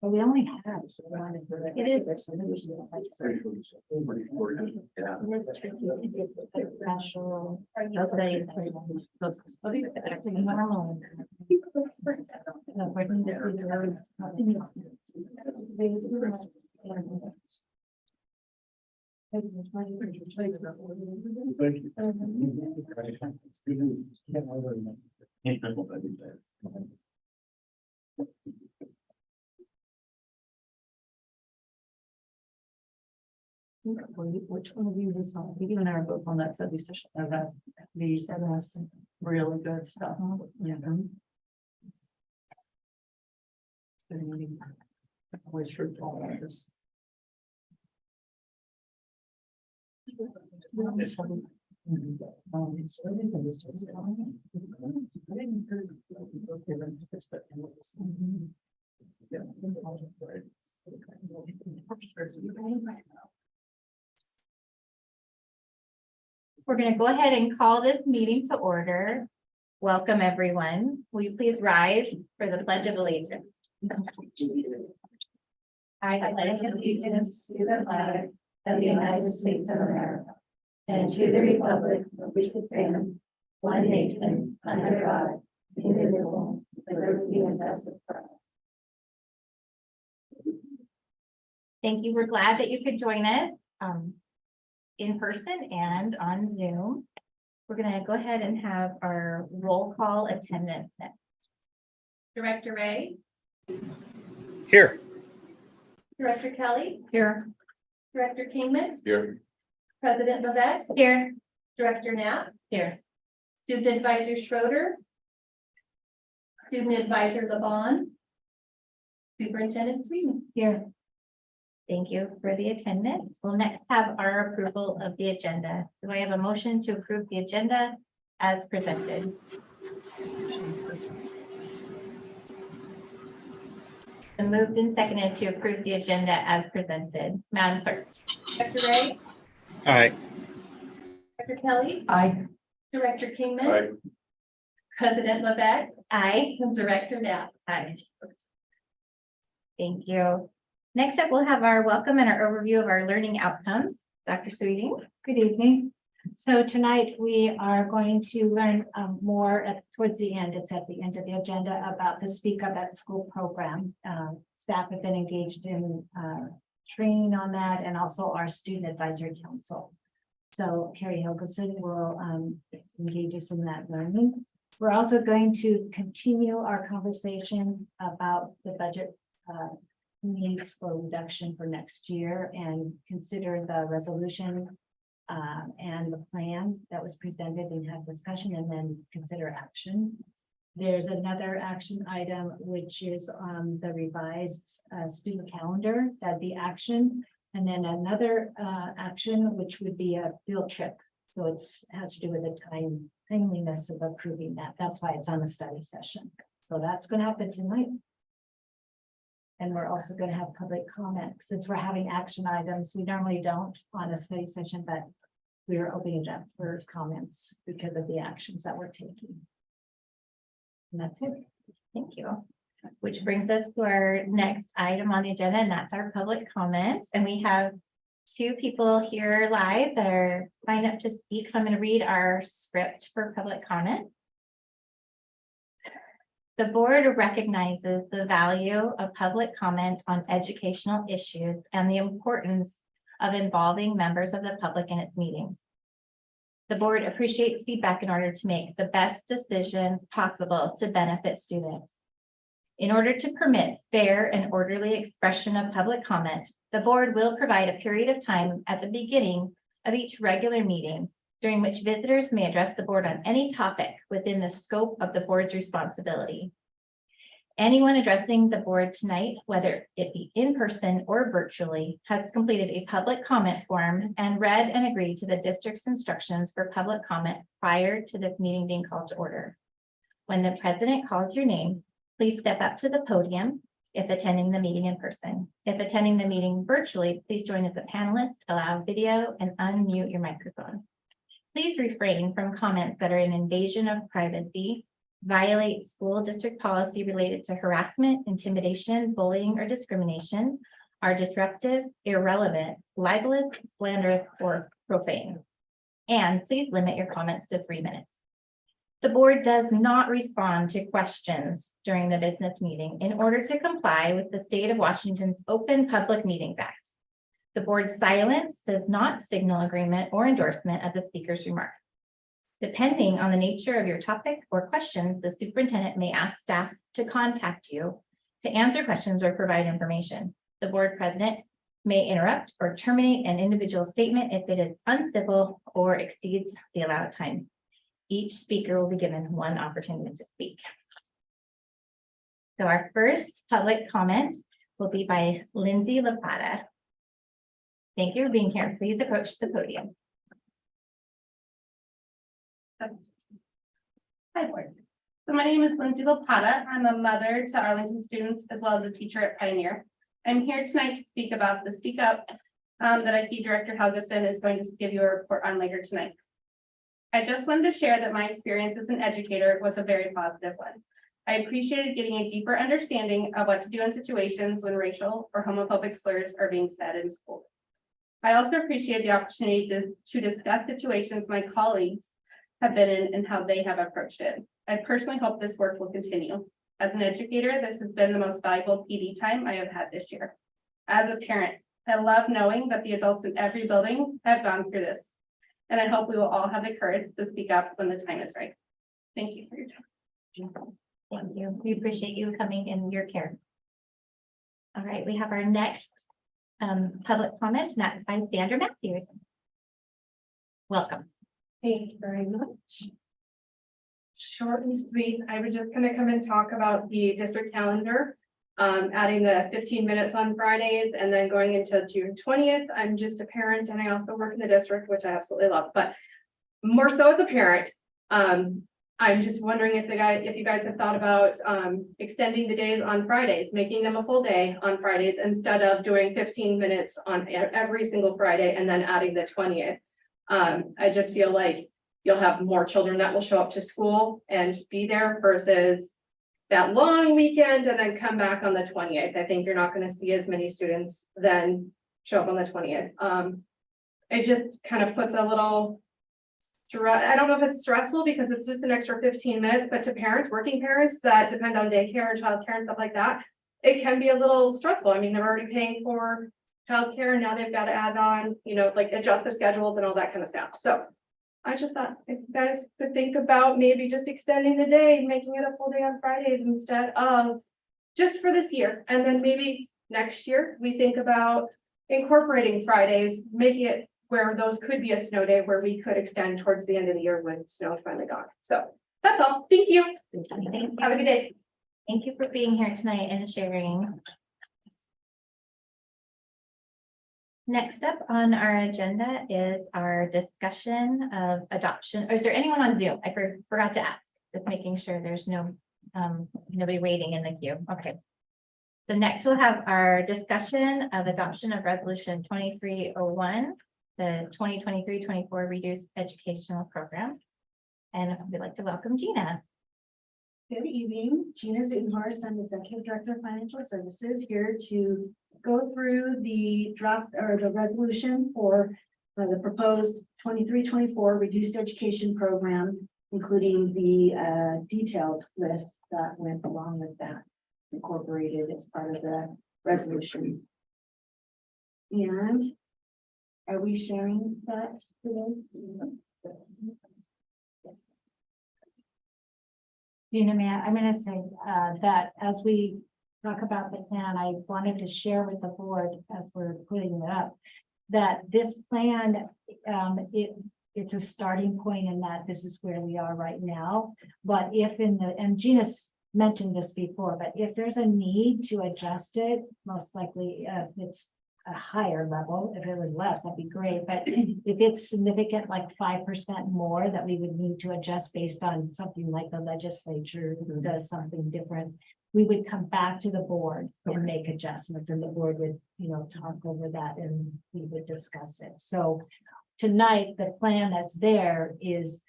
But we only have one. It is. There's some usually it's like. Yeah. It is tricky to get the professional. Everybody's- Which one of you was on? You and I are both on that study session, the said has some really good stuff. Yeah. Always fruitful like this. We're going to go ahead and call this meeting to order. Welcome, everyone. Will you please rise for the Pledge of Allegiance? I pledge allegiance to the flag of the United States of America and to the republic for which it stands, one nation, under God, indivisible, with liberty and justice for all. Thank you. We're glad that you could join us in person and on Zoom. We're going to go ahead and have our roll call attendance next. Director Ray. Here. Director Kelly. Here. Director Kingman. Here. President Levesque. Here. Director Knapp. Here. Student Advisor Schroeder. Student Advisor LeBon. Superintendent Sweden. Here. Thank you for the attendance. We'll next have our approval of the agenda. Do I have a motion to approve the agenda as presented? And moved and seconded to approve the agenda as presented. Madam Clerk. Director Ray. Aye. Director Kelly. Aye. Director Kingman. President Levesque. Aye. And Director Knapp. Aye. Thank you. Next up, we'll have our welcome and our overview of our learning outcomes. Dr. Sweeting. Good evening. So tonight we are going to learn more towards the end. It's at the end of the agenda about the Speak Up at School program. Staff have been engaged in training on that, and also our Student Advisory Council. So Carrie Helgeson will engage us in that learning. We're also going to continue our conversation about the budget needs for reduction for next year and consider the resolution and the plan that was presented and have discussion, and then consider action. There's another action item, which is on the revised student calendar, that'd be action. And then another action, which would be a field trip. So it's has to do with the timeliness of approving that. That's why it's on the study session. So that's going to happen tonight. And we're also going to have public comment. Since we're having action items, we normally don't on a study session, but we are opening it up for comments because of the actions that we're taking. And that's it. Thank you. Which brings us to our next item on the agenda, and that's our public comments. And we have two people here live that are signed up to speak. So I'm going to read our script for public comment. The board recognizes the value of public comment on educational issues and the importance of involving members of the public in its meetings. The board appreciates feedback in order to make the best decisions possible to benefit students. In order to permit fair and orderly expression of public comment, the board will provide a period of time at the beginning of each regular meeting during which visitors may address the board on any topic within the scope of the board's responsibility. Anyone addressing the board tonight, whether it be in person or virtually, has completed a public comment form and read and agreed to the district's instructions for public comment prior to this meeting being called to order. When the president calls your name, please step up to the podium if attending the meeting in person. If attending the meeting virtually, please join as a panelist, allow video, and unmute your microphone. Please refrain from comments that are an invasion of privacy, violate school district policy related to harassment, intimidation, bullying, or discrimination, are disruptive, irrelevant, libelous, slanderous, or profane. And please limit your comments to 3 minutes. The board does not respond to questions during the business meeting in order to comply with the state of Washington's Open Public Meetings Act. The board's silence does not signal agreement or endorsement of the speaker's remarks. Depending on the nature of your topic or questions, the superintendent may ask staff to contact you to answer questions or provide information. The board president may interrupt or terminate an individual statement if it is uncivil or exceeds the allowed time. Each speaker will be given 1 opportunity to speak. So our first public comment will be by Lindsay Lapata. Thank you for being here. Please approach the podium. Hi, board. So my name is Lindsay Lapata. I'm a mother to Arlington students as well as a teacher at Pioneer. I'm here tonight to speak about the Speak Up that I see Director Helgeson is going to give you a report on later tonight. I just wanted to share that my experience as an educator was a very positive one. I appreciated getting a deeper understanding of what to do in situations when racial or homophobic slurs are being said in school. I also appreciate the opportunity to discuss situations my colleagues have been in and how they have approached it. I personally hope this work will continue. As an educator, this has been the most valuable PD time I have had this year. As a parent, I love knowing that the adults in every building have gone through this. And I hope we will all have the courage to speak up when the time is right. Thank you for your time. Thank you. We appreciate you coming and your care. All right, we have our next public comment, and that's by Sandra Matthews. Welcome. Thank you very much. Short and sweet, I was just gonna come and talk about the district calendar. Adding the 15 minutes on Fridays and then going into June 20th. I'm just a parent and I also work in the district, which I absolutely love, but more so as a parent. I'm just wondering if you guys have thought about extending the days on Fridays, making them a full day on Fridays instead of doing 15 minutes on every single Friday and then adding the 20th. I just feel like you'll have more children that will show up to school and be there versus that long weekend and then come back on the 20th. I think you're not going to see as many students then show up on the 20th. It just kind of puts a little stress. I don't know if it's stressful because it's just an extra 15 minutes, but to parents, working parents that depend on daycare and childcare and stuff like that, it can be a little stressful. I mean, they're already paying for childcare and now they've got to add on, like adjust their schedules and all that kind of stuff. So I just thought if you guys could think about maybe just extending the day, making it a full day on Fridays instead of just for this year. And then maybe next year we think about incorporating Fridays, making it where those could be a snow day where we could extend towards the end of the year when snow is finally gone. So that's all. Thank you. Thank you. Have a good day. Thank you for being here tonight and sharing. Next up on our agenda is our discussion of adoption. Or is there anyone on Zoom? I forgot to ask, just making sure there's no nobody waiting in the queue. Okay. So next we'll have our discussion of adoption of resolution 2301, the 2023-24 reduced educational program. And we'd like to welcome Gina. Good evening, Gina Zutenhorst. I'm Executive Director of Financial Services, here to go through the draft or the resolution for the proposed 23-24 reduced education program, including the detailed list that went along with that, incorporated as part of the resolution. And are we sharing that today? I'm going to say that as we talk about the plan, I wanted to share with the board as we're putting it up, that this plan, it's a starting point in that this is where we are right now. But if and Gina's mentioned this before, but if there's a need to adjust it, most likely it's a higher level. If it was less, that'd be great. But if it's significant, like 5% more, that we would need to adjust based on something like the legislature does something different, we would come back to the board and make adjustments, and the board would, talk over that and we would discuss it. So tonight, the plan that's there is,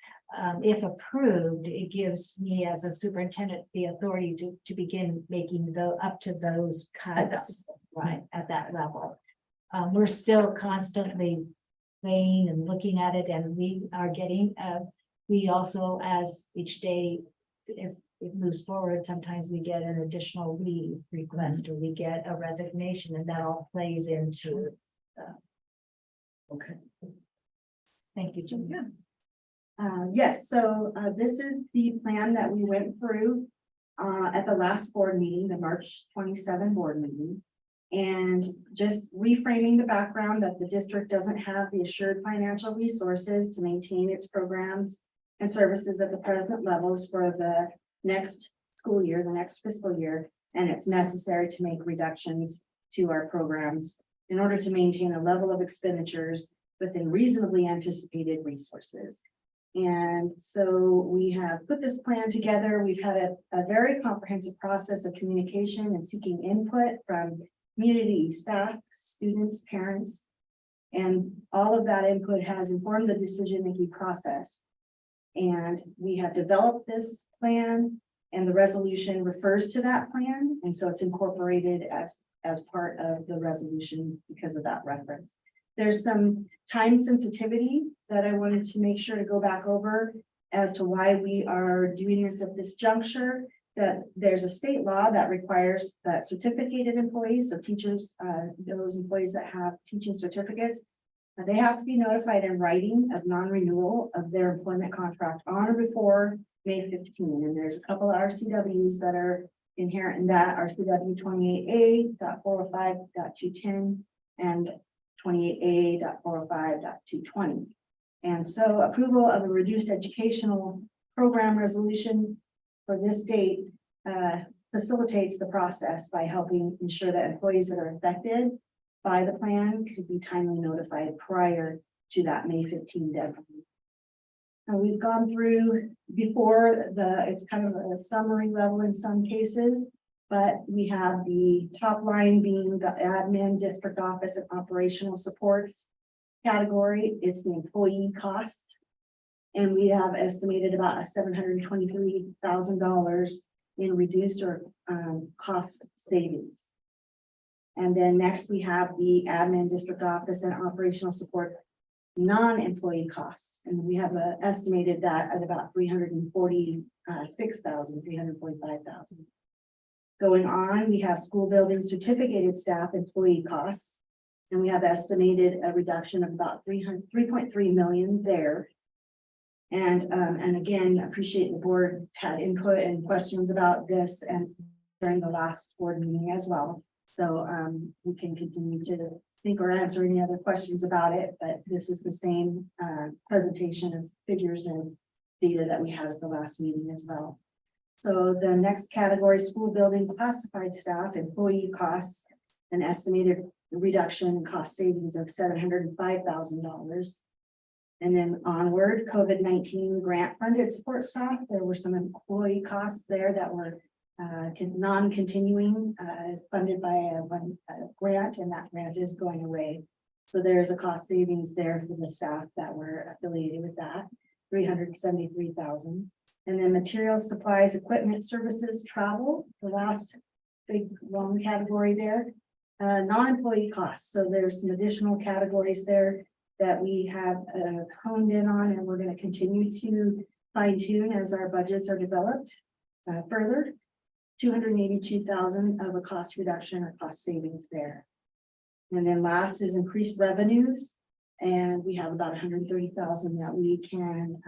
if approved, it gives me as a superintendent the authority to begin making up to those cuts, right, at that level. We're still constantly weighing and looking at it, and we are getting, we also, as each day, if it moves forward, sometimes we get an additional leave request, or we get a resignation, and that all plays into. Okay. Thank you, Julia. Yes, so this is the plan that we went through at the last board meeting, the March 27 board meeting. And just reframing the background that the district doesn't have the assured financial resources to maintain its programs and services at the present levels for the next school year, the next fiscal year, and it's necessary to make reductions to our programs in order to maintain a level of expenditures within reasonably anticipated resources. And so we have put this plan together. We've had a very comprehensive process of communication and seeking input from community, staff, students, parents. And all of that input has informed the decision-making process. And we have developed this plan, and the resolution refers to that plan. And so it's incorporated as part of the resolution because of that reference. There's some time sensitivity that I wanted to make sure to go back over as to why we are doing this at this juncture. That there's a state law that requires that certificated employees, so teachers, those employees that have teaching certificates, they have to be notified in writing of non-renewal of their employment contract on or before May 15. And there's a couple of RCWs that are inherent in that, RCW 28A.405.210 and 28A.405.220. And so approval of a reduced educational program resolution for this date facilitates the process by helping ensure that employees that are affected by the plan could be timely notified prior to that May 15 deadline. And we've gone through before it's kind of a summary level in some cases, but we have the top line being the admin, district office, and operational supports category. It's the employee costs. And we have estimated about $723,000 in reduced or cost savings. And then next we have the admin, district office, and operational support non-employee costs. And we have estimated that at about $345,000. Going on, we have school building certificated staff employee costs. And we have estimated a reduction of about 3.3 million there. And again, appreciate the board had input and questions about this and during the last board meeting as well. So we can continue to think or answer any other questions about it, but this is the same presentation of figures and data that we had at the last meeting as well. So the next category, school building classified staff employee costs, an estimated reduction in cost savings of $705,000. And then onward, COVID-19 grant funded support staff. There were some employee costs there that were non-continuing, funded by a grant, and that grant is going away. So there's a cost savings there for the staff that were affiliated with that, $373,000. And then materials, supplies, equipment, services, travel, the last big long category there, non-employee costs. So there's some additional categories there that we have honed in on, and we're going to continue to fine tune as our budgets are developed further. $282,000 of a cost reduction or cost savings there. And then last is increased revenues, and we have about $130,000 that we can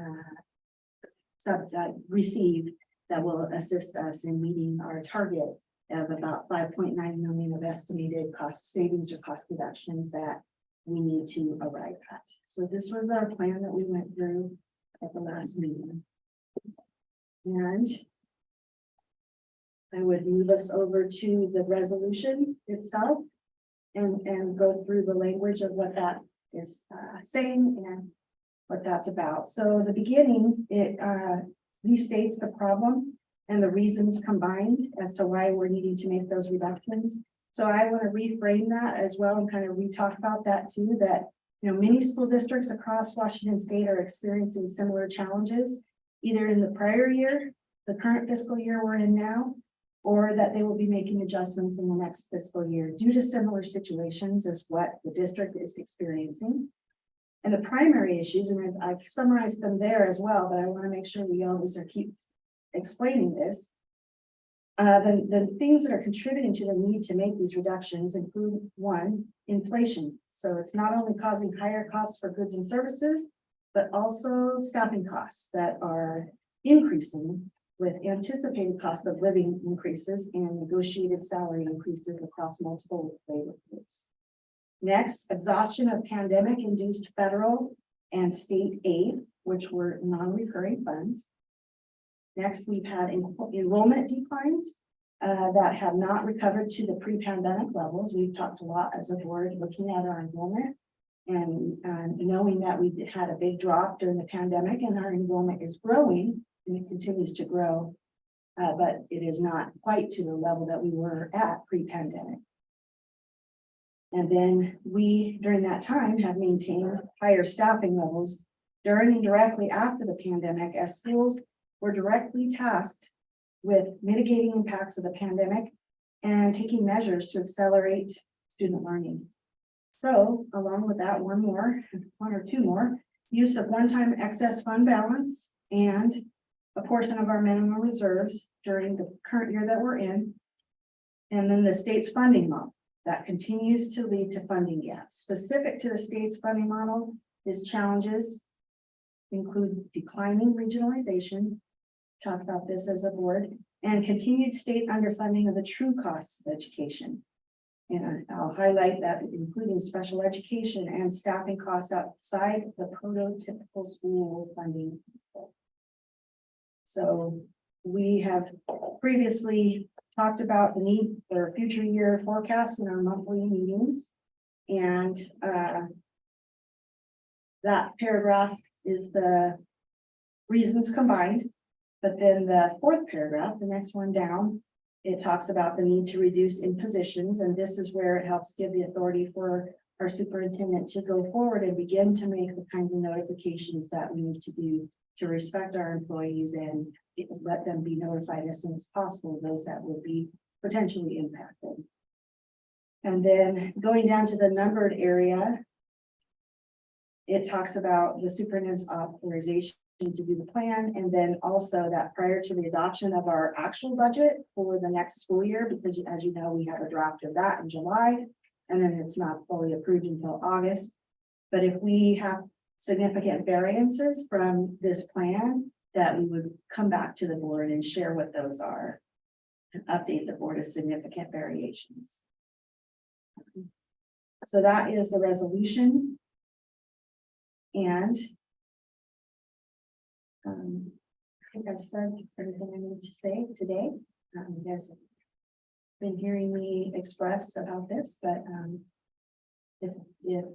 receive that will assist us in meeting our target of about 5.9 million of estimated cost savings or cost reductions that we need to arrive at. So this was our plan that we went through at the last meeting. And I would move us over to the resolution itself and go through the language of what that is saying and what that's about. So the beginning, it restates the problem and the reasons combined as to why we're needing to make those reductions. So I want to reframe that as well and kind of re-talk about that too, that Many school districts across Washington state are experiencing similar challenges, either in the prior year, the current fiscal year we're in now, or that they will be making adjustments in the next fiscal year due to similar situations as what the district is experiencing. And the primary issues, and I've summarized them there as well, but I want to make sure we always keep explaining this. The things that are contributing to the need to make these reductions include, one, inflation. So it's not only causing higher costs for goods and services, but also staffing costs that are increasing with anticipated cost of living increases and negotiated salary increases across multiple labor groups. Next, exhaustion of pandemic-induced federal and state aid, which were non-recurring funds. Next, we've had enrollment declines that have not recovered to the pre-pandemic levels. We've talked a lot as a board looking at our enrollment and knowing that we had a big drop during the pandemic, and our enrollment is growing and it continues to grow, but it is not quite to the level that we were at pre-pandemic. And then we, during that time, have maintained higher staffing levels during and directly after the pandemic, as schools were directly tasked with mitigating impacts of the pandemic and taking measures to accelerate student learning. So along with that, one or two more, use of one-time excess fund balance and a portion of our minimum reserves during the current year that we're in. And then the state's funding model that continues to lead to funding gaps. Specific to the state's funding model is challenges include declining regionalization, talk about this as a board, and continued state underfunding of the true costs of education. And I'll highlight that, including special education and staffing costs outside the prototypical school funding. So we have previously talked about the need for future year forecasts in our monthly meetings. And that paragraph is the reasons combined. But then the fourth paragraph, the next one down, it talks about the need to reduce in positions. And this is where it helps give the authority for our superintendent to go forward and begin to make the kinds of notifications that we need to do to respect our employees and let them be notified as soon as possible, those that will be potentially impacted. And then going down to the numbered area, it talks about the superintendent's authorization to do the plan, and then also that prior to the adoption of our actual budget for the next school year, because as you know, we have a draft of that in July, and then it's not fully approved until August. But if we have significant variances from this plan, that we would come back to the board and share what those are and update the board of significant variations. So that is the resolution. And I think I've said everything I need to say today. You guys have been hearing me express about this, but if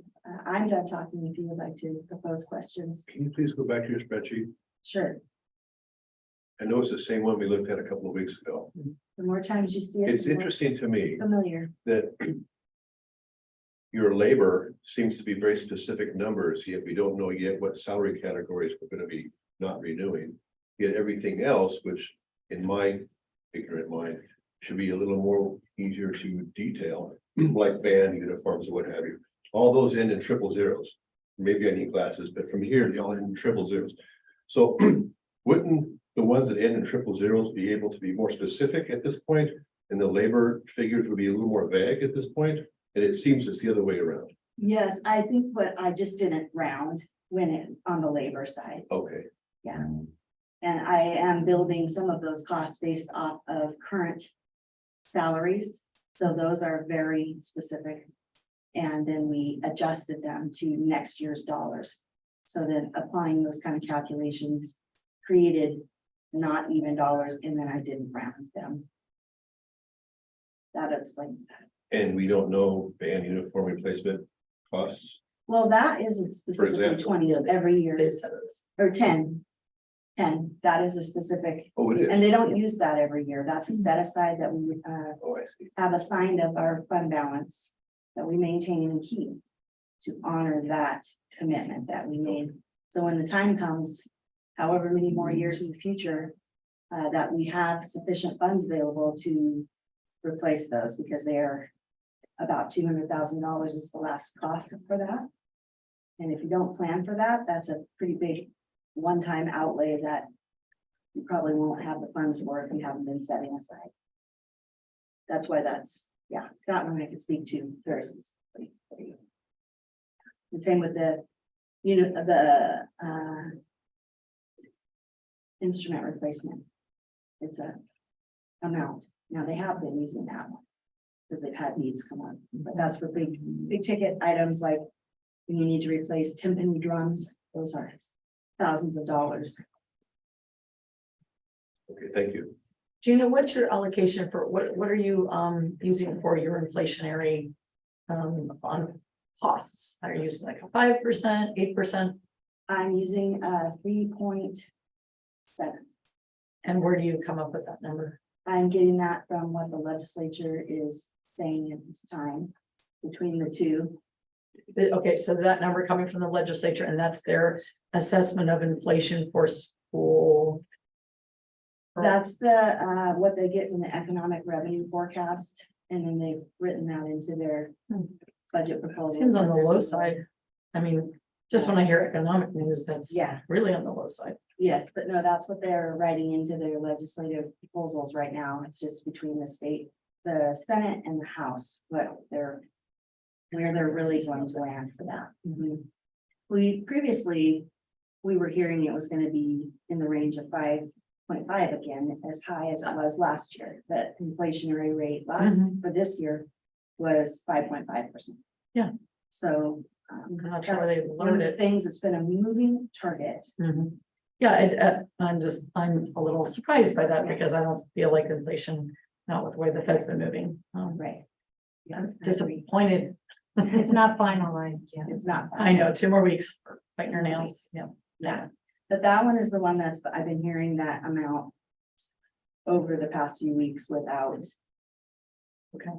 I'm done talking, if you would like to propose questions. Can you please go back to your spreadsheet? Sure. I know it's the same one we looked at a couple of weeks ago. The more times you see it, It's the more interesting to me familiar. that your labor seems to be very specific numbers, yet we don't know yet what salary categories we're going to be not renewing. Yet everything else, which in my ignorant mind, should be a little more easier to detail, like band, uniforms, or what have you. All those end in triple zeros. Maybe I need glasses, but from here, they all end in triple zeros. So wouldn't the ones that end in triple zeros be able to be more specific at this point? And the labor figures would be a little more vague at this point? And it seems it's the other way around. Yes, I think what I just didn't round when it on the labor side. Okay, Yeah. And I am building some of those costs based off of current salaries. So those are very specific. And then we adjusted them to next year's dollars. So then applying those kind of calculations created not even dollars, and then I didn't round them. That explains that. and we don't know band uniform replacement costs. Well, that is specifically example. 20 of every year, They said this. or 10. 10, that is a specific, Oh, it is. and they don't use that every year. That's a set aside that we Oh, I see. have assigned of our fund balance that we maintain and keep. to honor that commitment that we made. So when the time comes, however many more years in the future, that we have sufficient funds available to replace those, because they are about $200,000 is the last cost for that. And if you don't plan for that, that's a pretty big one-time outlay that you probably won't have the funds for if you haven't been setting aside. That's why that's, yeah, that one I could speak to very specifically. The same with the, instrument replacement. It's a amount. Now, they have been using that one because they've had needs come up, but that's for big ticket items like when you need to replace timpani drums, those are thousands of dollars. Okay, thank you. Gina, what's your allocation for, what are you using for your inflationary on costs? Are you using like a 5%, 8%? I'm using 3.7. And where do you come up with that number? I'm getting that from what the legislature is saying at this time between the two. Okay, so that number coming from the legislature, and that's their assessment of inflation for school. That's the what they get in the economic revenue forecast, and then they've written that into their budget proposal. Seems on the low side. I mean, just when I hear economic news, that's Yeah, really on the low side. yes, but no, that's what they're writing into their legislative proposals right now. It's just between the state, the Senate and the House, where they're really going to land for that. We previously, we were hearing it was gonna be in the range of 5.5 again, as high as it was last year. The inflationary rate for this year was 5.5%. Yeah. So. I'm not sure that's they one of learned the it. things that's been a moving target. Yeah, I'm a little surprised by that because I don't feel like inflation, not with the way the Fed's been moving. Right. Yeah, I'm I agree. disappointed. It's not finalized yet. It's not. I know, 2 more weeks, biting your nails, yeah. Yeah, but that one is the one that's, I've been hearing that amount over the past few weeks without Okay.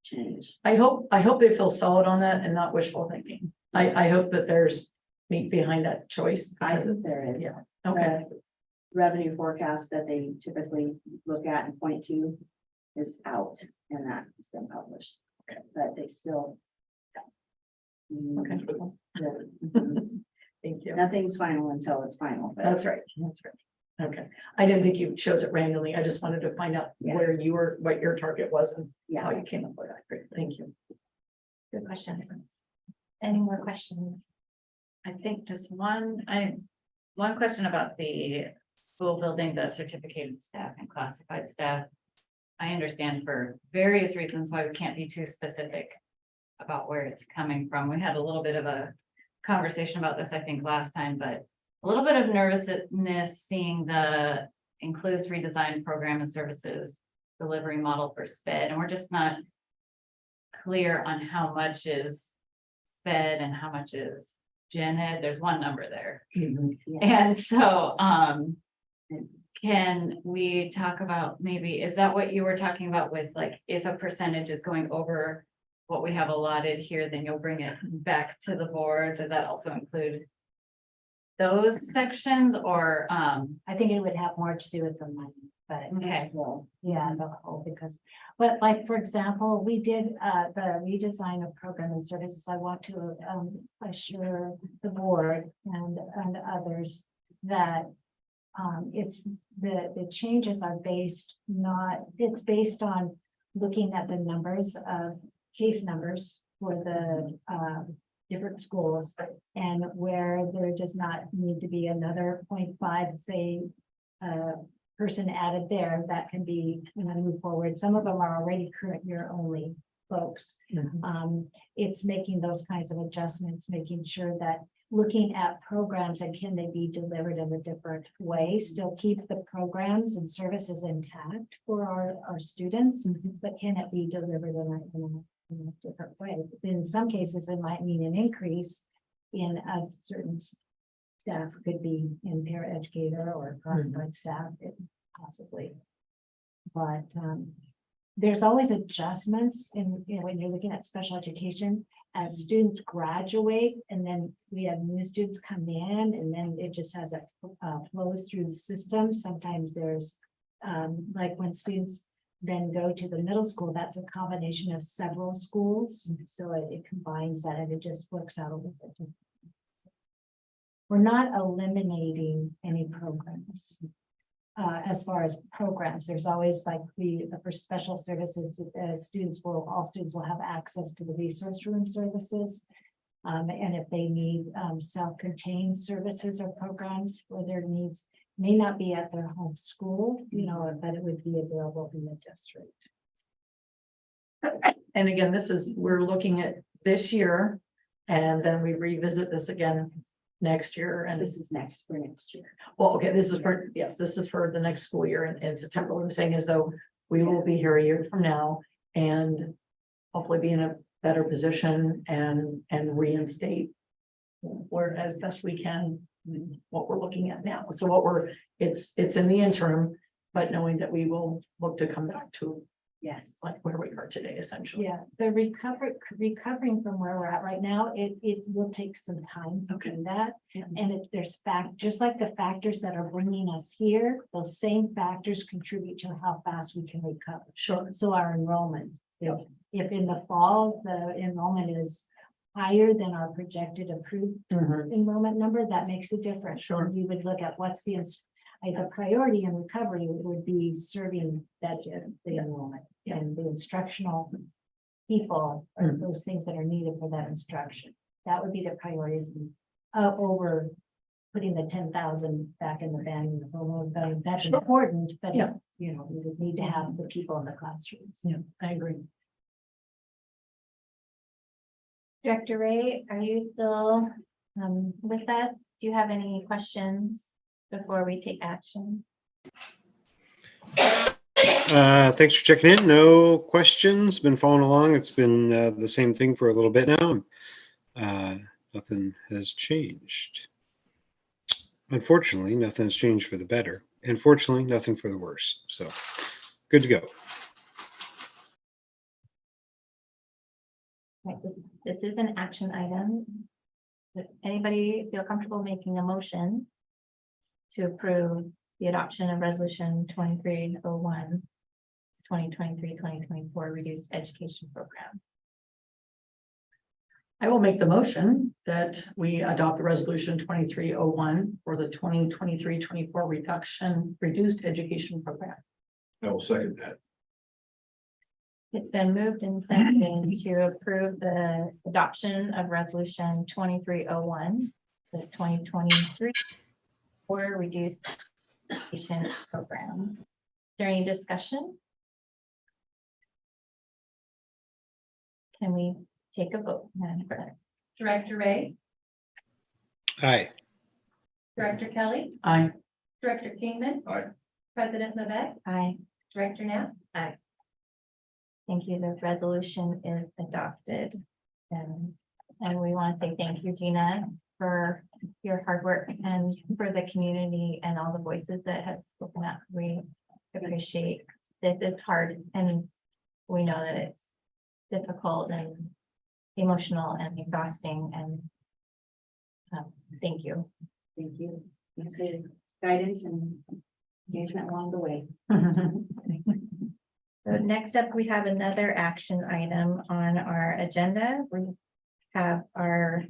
change. I hope they feel solid on that and not wishful thinking. I hope that there's meat behind that choice. I because think there is. yeah, okay, The revenue forecast that they typically look at and point to is out, and that has been published. Okay. But they still. okay. Mhm. Thank you. Nothing's final until it's final, but That's right, that's right. Okay, I didn't think you chose it randomly. I just wanted to find out Yeah. where you were, what your target was and how yeah, you came up with that. Great, thank you. Good questions. Any more questions? I think just one question about the school building, the certificated staff and classified staff. I understand for various reasons why we can't be too specific about where it's coming from. We had a little bit of a conversation about this, I think, last time, but a little bit of nervousness seeing the includes redesigned program and services delivery model for SPED, and we're just not clear on how much is SPED and how much is gen ed. There's one number there. yeah. And so, can we talk about maybe, is that what you were talking about with like, if a percentage is going over what we have allotted here, then you'll bring it back to the board? Does that also include those sections or, I think it would have more to do with the money, but. okay, Well, Yeah, the whole, because, but like, for example, we did the redesign of program and services. I want to assure the board and others that it's the changes are based it's based on looking at the numbers of case numbers for the different schools, and where there does not need to be another 0.5, say, person added there, that can be, move forward. Some of them are already current year only folks. It's making those kinds of adjustments, making sure that looking at programs and can they be delivered in a different way, still keep the programs and services intact for our students, but can it be delivered in a different way? In some cases, it might mean an increase in a certain staff, could be in paraeducator or classified staff, possibly. But there's always adjustments in, when you're looking at special education, as students graduate, and then we have new students come in, and then it just has a flows through the system. Sometimes there's like when students then go to the middle school, that's a combination of several schools. So it combines that and it just works out a little bit. We're not eliminating any programs. As far as programs, there's always like for special services, all students will have access to the resource room services. And if they need self-contained services or programs for their needs, may not be at their home school, but it would be available in the district. And again, we're looking at this year, and then we revisit this again next year, and This is for next year. well, okay, this is for the next school year in September. What I'm saying is though, we will be here a year from now and hopefully be in a better position and reinstate where as best we can what we're looking at now. So it's in the interim, but knowing that we will look to come back to Yes. like where we are today, essentially. Yeah, the recovering from where we're at right now, it will take some time to do that. Yeah. And if there's just like the factors that are bringing us here, those same factors contribute to how fast we can recover. Sure. So our enrollment, Yeah. if in the fall, the enrollment is higher than our projected approved Mhm. enrollment number, that makes a difference. Sure. And we would look at what's the priority in recovery would be serving the enrollment and the instructional people, or Mhm. those things that are needed for that instruction. That would be the priority over putting the 10,000 back in the bank. That's Sure. important, but Yeah. we would need to have the people in the classrooms. Yeah, I agree. Director Ray, are you still with us? Do you have any questions before we take action? Thanks for checking in. No questions. Been following along. It's been the same thing for a little bit now. Nothing has changed. Unfortunately, nothing has changed for the better. And fortunately, nothing for the worse. So good to go. Right, this is an action item. Does anybody feel comfortable making a motion to approve the adoption of resolution 2301, 2023-2024 reduced education program? I will make the motion that we adopt the resolution 2301 for the 2023-24 reduced education program. I will second that. It's been moved and seconded to approve the adoption of resolution 2301, the 2023 for reduced education program. Is there any discussion? Can we take a vote, Madam Clerk? Director Ray, Aye. Director Kelly, Aye. Director Kingman. Aye. President Levesque, Aye. Director Knapp. Thank you. The resolution is adopted. And we want to say thank you, Gina, for your hard work and for the community and all the voices that have spoken up. We appreciate this is hard and we know that it's difficult and emotional and exhausting and thank you. Thank you. Thanks for your guidance and engagement along the way. So next up, we have another action item on our agenda. We have our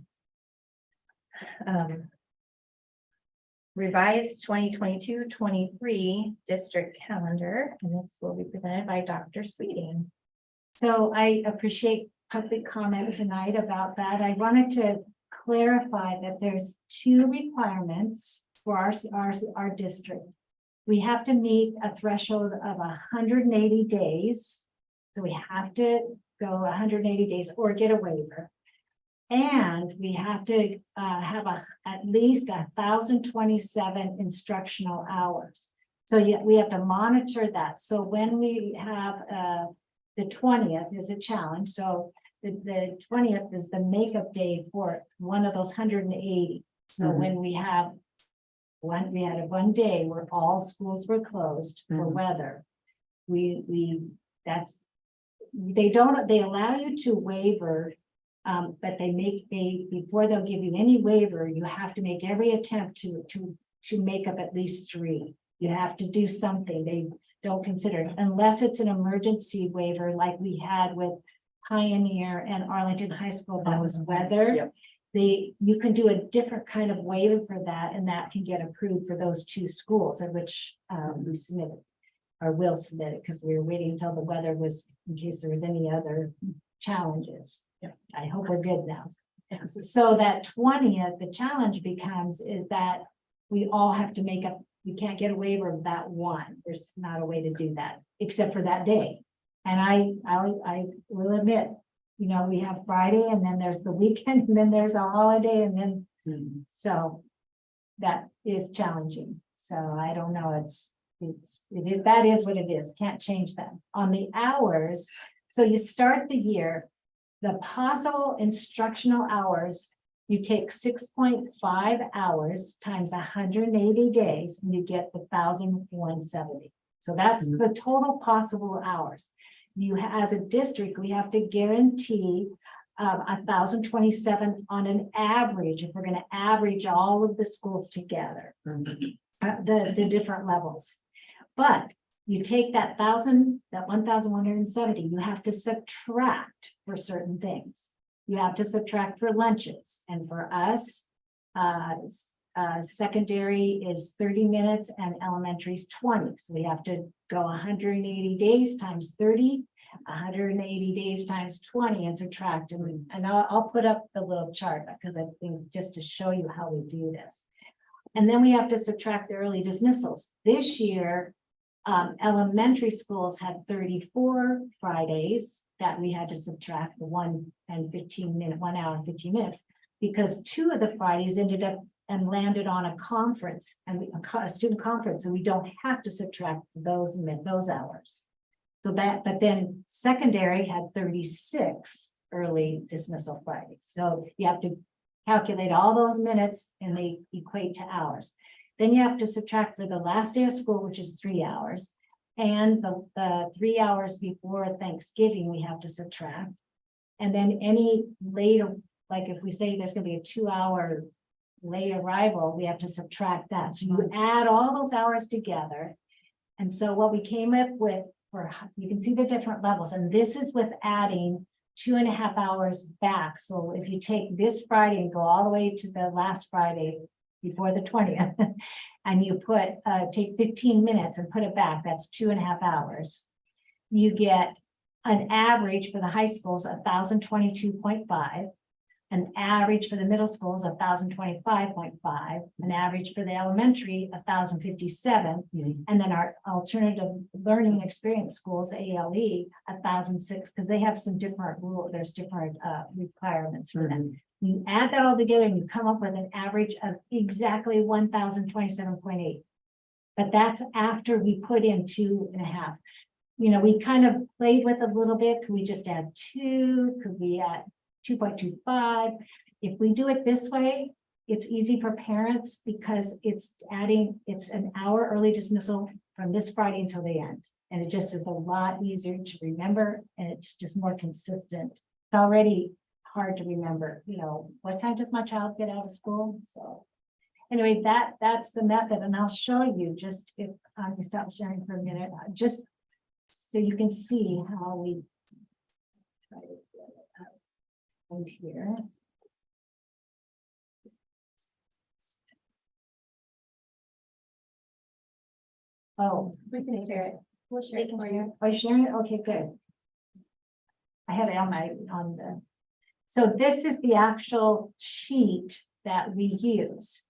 revised 2022-23 district calendar, and this will be presented by Dr. Sweeting. So I appreciate public comment tonight about that. I wanted to clarify that there's two requirements for our district. We have to meet a threshold of 180 days. So we have to go 180 days or get a waiver. And we have to have at least 1,027 instructional hours. So yeah, we have to monitor that. So when we have the 20th is a challenge. So the 20th is the makeup day for one of those 180. So when we have we had one day where all schools were closed for weather. They allow you to waiver But before they'll give you any waiver, you have to make every attempt to make up at least 3. You have to do something. They don't consider it unless it's an emergency waiver like we had with Pioneer and Arlington High School. That was weather. Yep. You can do a different kind of waiver for that, and that can get approved for those 2 schools, of which we submitted or will submit it, because we were waiting until the weather was, in case there was any other challenges. I hope we're good now. So that 20th, the challenge becomes is that we all have to make up, we can't get a waiver of that one. There's not a way to do that, except for that day. And I will admit, you know, we have Friday and then there's the weekend and then there's a holiday and then, so that is challenging. So I don't know, that is what it is. Can't change that. On the hours, so you start the year, the possible instructional hours, you take 6.5 hours times 180 days and you get the 1,170. So that's the total possible hours. You, as a district, we have to guarantee 1,027 on an average, if we're going to average all of the schools together, the different levels. But you take that 1,170, you have to subtract for certain things. You have to subtract for lunches, and for us, secondary is 30 minutes and elementary is 20. So we have to go 180 days times 30, 180 days times 20 and subtract. And I'll put up the little chart because I think just to show you how we do this. And then we have to subtract the early dismissals. This year, elementary schools had 34 Fridays that we had to subtract the 1 hour and 15 minutes, because 2 of the Fridays ended up and landed on a conference and a student conference, and we don't have to subtract those hours. So that, but then secondary had 36 early dismissal Fridays. So you have to calculate all those minutes and they equate to hours. Then you have to subtract for the last day of school, which is 3 hours, and the 3 hours before Thanksgiving, we have to subtract. And then any late, like if we say there's going to be a 2-hour late arrival, we have to subtract that. So you add all those hours together. And so what we came up with, you can see the different levels, and this is with adding 2.5 hours back. So if you take this Friday and go all the way to the last Friday before the 20th, and you take 15 minutes and put it back, that's 2.5 hours. You get an average for the high schools, 1,022.5. An average for the middle schools, 1,025.5, an average for the elementary, 1,057, and then our alternative learning experience schools, ALE, 1,006, because they have some different rules. There's different requirements for them. You add that all together and you come up with an average of exactly 1,027.8. But that's after we put in 2.5. You know, we kind of played with a little bit. Could we just add 2? Could we add 2.25? If we do it this way, it's easy for parents because it's an hour early dismissal from this Friday until the end. And it just is a lot easier to remember, and it's just more consistent. It's already hard to remember, you know, what time does my child get out of school? So anyway, that's the method, and I'll show you just if I can stop sharing for a minute, just so you can see how we try to get it out. And here. Oh, We can share it. We'll share it for you. are you sharing it? Okay, good. I have it on the. So this is the actual sheet that we use.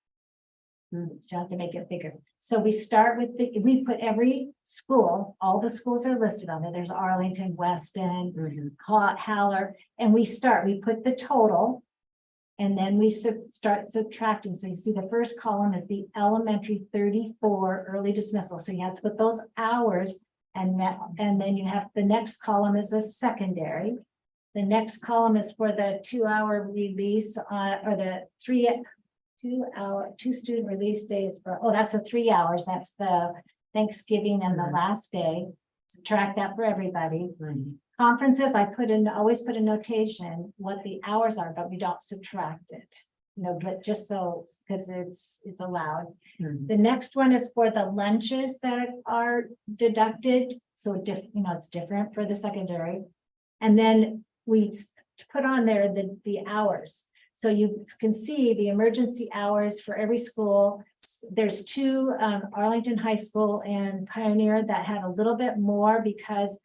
You have to make it bigger. So we start with we put every school, all the schools are listed on there. There's Arlington, Weston, Haller, and we put the total. And then we start subtracting. So you see the first column is the elementary 34 early dismissal. So you have to put those hours, and then you have the next column is a secondary. The next column is for the 2-hour release or the 2 student release days for, that's the 3 hours. That's the Thanksgiving and the last day. Subtract that for everybody. Conferences, always put a notation what the hours are, but we don't subtract it. But just so, because it's allowed. Mhm. The next one is for the lunches that are deducted, so it's different for the secondary. And then we put on there the hours. So you can see the emergency hours for every school. There's two, Arlington High School and Pioneer, that had a little bit more because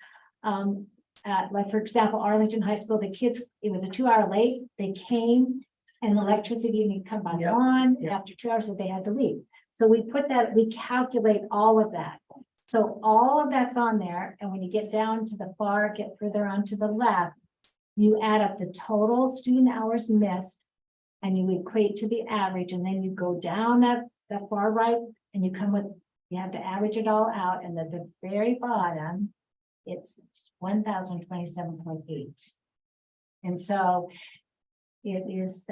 like, for example, Arlington High School, the kids, it was a 2-hour late, they came and the electricity didn't come back Yep. on Yep. after 2 hours, so they had to leave. So we calculate all of that. So all of that's on there, and when you get down to the get further onto the left, you add up the total student hours missed, and you equate to the average, and then you go down that far right, and you have to average it all out, and at the very bottom, it's 1,027.8. And so it is,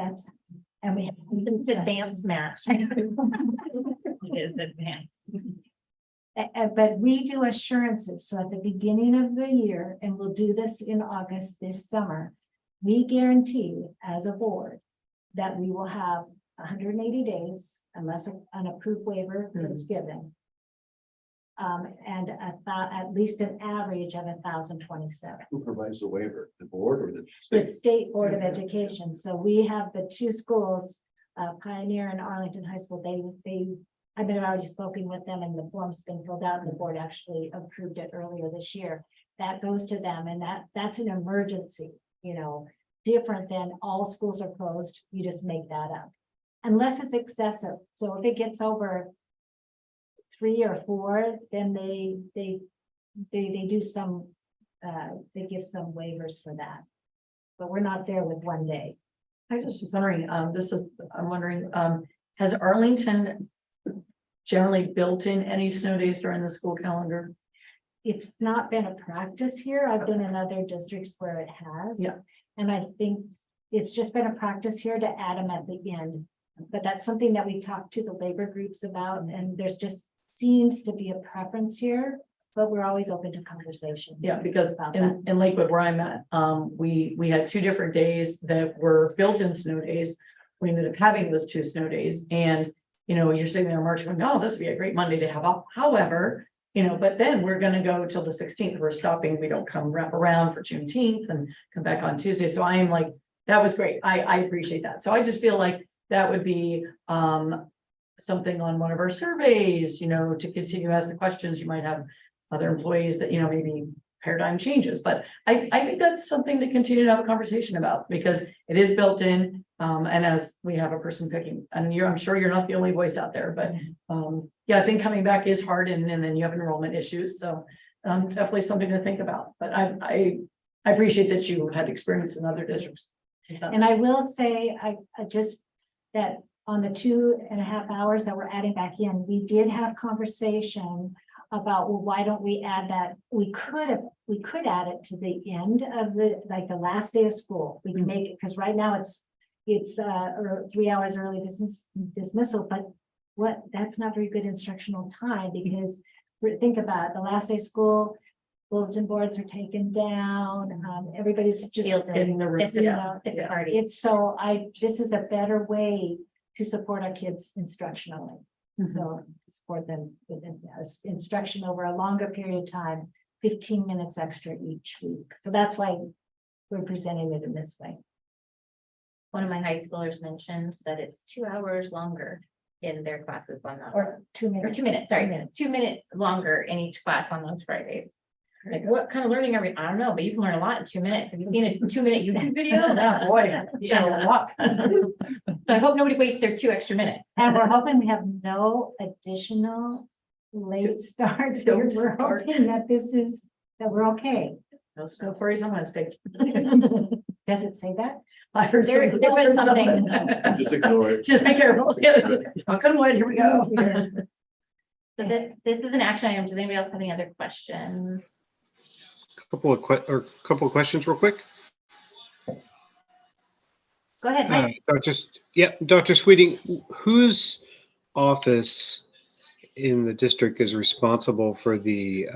and we have It's advanced math. It is advanced. But we do assurances, so at the beginning of the year, and we'll do this in August this summer, we guarantee as a board that we will have 180 days unless an approved waiver is given. And at least an average of 1,027. Who provides the waiver? The board or the The state? State Board of Education. So we have the two schools, Pioneer and Arlington High School. I've been already spoken with them, and the form's been filled out, and the board actually approved it earlier this year. That goes to them, and that's an emergency, different than all schools are closed. You just make that up. Unless it's excessive. So if it gets over 3 or 4, then they do some, they give some waivers for that. But we're not there with 1 day. I just was wondering, I'm wondering, has Arlington generally built in any snow days during the school calendar? It's not been a practice here. I've been in other districts where it has. Yeah. And I think it's just been a practice here to add them at the end. But that's something that we talked to the labor groups about, and there's just seems to be a preference here, but we're always open to conversation. Yeah, because About in Lakewood where I'm at, we had 2 different days that were built-in snow days. We ended up having those 2 snow days, and you're sitting there marching, going, oh, this would be a great Monday to have off. However, but then we're gonna go till the 16th. We're stopping. We don't come wrap around for Juneteenth and come back on Tuesday. So I am like, that was great. I appreciate that. So I just feel like that would be something on one of our surveys, to continue to ask the questions. You might have other employees that, maybe paradigm changes, but I think that's something to continue to have a conversation about, because it is built in. And as we have a person picking, and I'm sure you're not the only voice out there, but yeah, I think coming back is hard, and then you have enrollment issues. So definitely something to think about, but I appreciate that you had experience in other districts. And I will say, I just, that on the 2.5 hours that we're adding back in, we did have conversation about, well, why don't we add that? We could add it to the end of the last day of school. We can make it, because right now it's 3 hours early dismissal, but that's not very good instructional time, because think about it, the last day of school, bulletin boards are taken down, everybody's just Field day. Getting the It's yeah. a yeah. party. this is a better way to support our kids instructionally. So support them with instruction over a longer period of time, 15 minutes extra each week. So that's why we're presenting it in this way. One of my high schoolers mentioned that it's 2 hours longer in their classes on that. Or 2 Or minutes. 2 minutes, sorry, 2 minutes. 2 minutes longer in each class on those Fridays. Like, what kind of learning are we? I don't know, but you can learn a lot in 2 minutes. Have you seen a 2-minute YouTube video? Oh, boy, you gotta walk. So I hope nobody wastes their 2 extra minutes. And we're hoping we have no additional late starts. Don't We're start. hoping that we're okay. No snow flurries on Wednesday. Does it say that? I heard There was something. Just ignore it. Just be careful. I'll come wait, here we go. So this is an action item. Does anybody else have any other questions? Couple of questions real quick. Go ahead, Mike. Dr. Sweeting, whose office in the district is responsible for the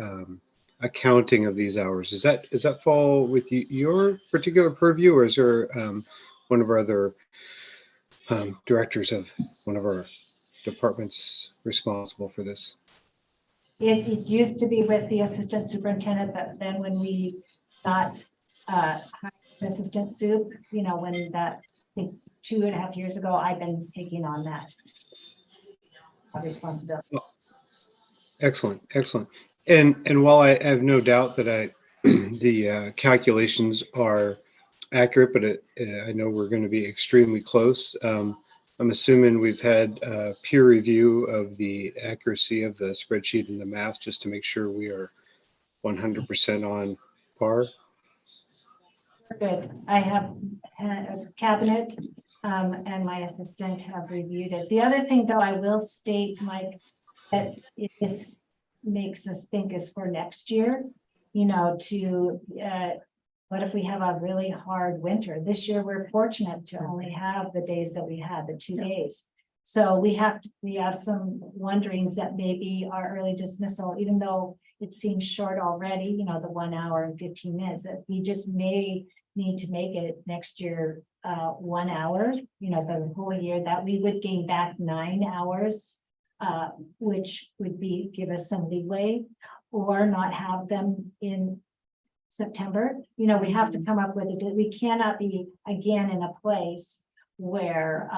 accounting of these hours? Does that fall with your particular purview, or is there one of our other directors of one of our departments responsible for this? It used to be with the assistant superintendent, but then when we got hired an assistant soup, when that, I think 2.5 years ago, I've been taking on that responsibility. Excellent, excellent. And while I have no doubt that the calculations are accurate, but I know we're going to be extremely close. I'm assuming we've had peer review of the accuracy of the spreadsheet and the math just to make sure we are 100% on par. Good. I have a cabinet and my assistant have reviewed it. The other thing, though, I will state, Mike, that this makes us think is for next year, what if we have a really hard winter? This year, we're fortunate to only have the days that we had, the 2 days. So we have some wonderings that maybe our early dismissal, even though it seems short already, the 1 hour and 15 minutes, that we just may need to make it next year 1 hour, the whole year, that we would gain back 9 hours, which would give us some leeway, or not have them in September. We have to come up with it. We cannot be again in a place where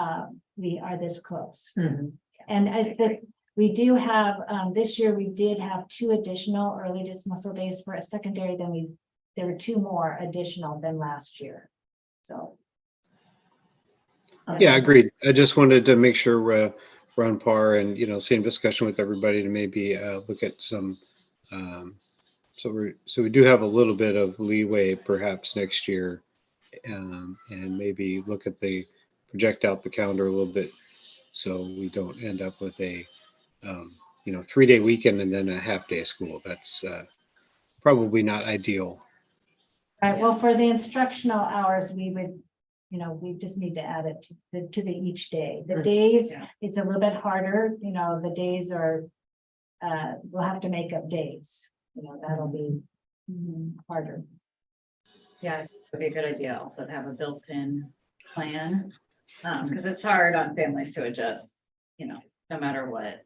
we are this close. Mhm. And I think we do have, this year, we did have 2 additional early dismissal days for a secondary, there were 2 more additional than last year. So. Yeah, agreed. I just wanted to make sure we're on par and, same discussion with everybody to maybe look at some, so we do have a little bit of leeway perhaps next year, and maybe project out the calendar a little bit so we don't end up with a 3-day weekend and then a half day of school. That's probably not ideal. Right, well, for the instructional hours, we would, we just need to add it to the each day. The days, it's a little bit harder, the days are, we'll have to make up days, that'll be harder. Yeah, it would be a good idea also to have a built-in plan. Because it's hard on families to adjust, no matter what.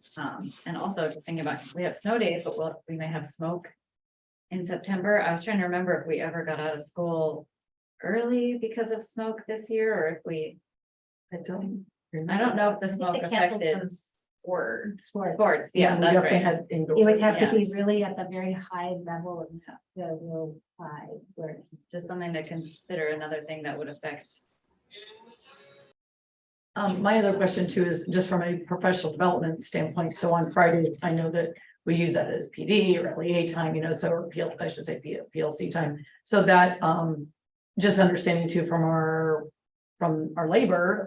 And also just thinking about, we have snow days, but we may have smoke in September. I was trying to remember if we ever got out of school early because of smoke this year, or if I don't know if the smoke They canceled affected some Sport. sports. Yeah, Yeah, we that's definitely right. had indoor. It would have to Yeah. be really at the very high level of the real high, where it's. Just something to consider, another thing that would affect. My other question too is just from a professional development standpoint. So on Fridays, I know that we use that as PD or LEA time, or I should say PLC time. So that, just understanding too from our labor,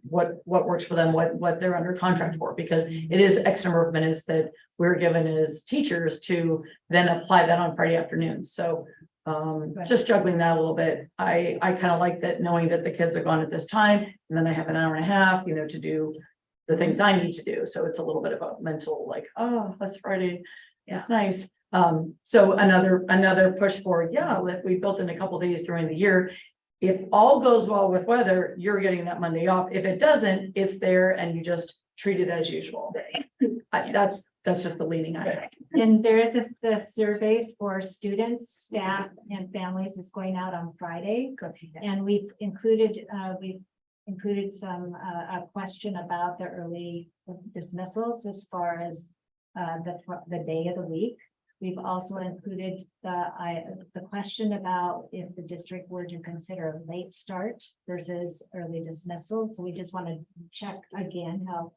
what works for them, what they're under contract for, because it is X number of minutes that we're given as teachers to then apply that on Friday afternoons. So just juggling that a little bit. I kind of like that, knowing that the kids are gone at this time, and then I have an hour and a half, to do the things I need to do. So it's a little bit of a mental, like, oh, that's Friday. It's nice. So another push for, if we built in a couple days during the year, if all goes well with weather, you're getting that Monday off. If it doesn't, it's there and you just treat it as usual. That's just the leaning I have. And there is the surveys for students, staff, and families is going out on Friday. And we've included some, a question about the early dismissals as far as the day of the week. We've also included the question about if the district were to consider a late start versus early dismissal. So we just want to check again how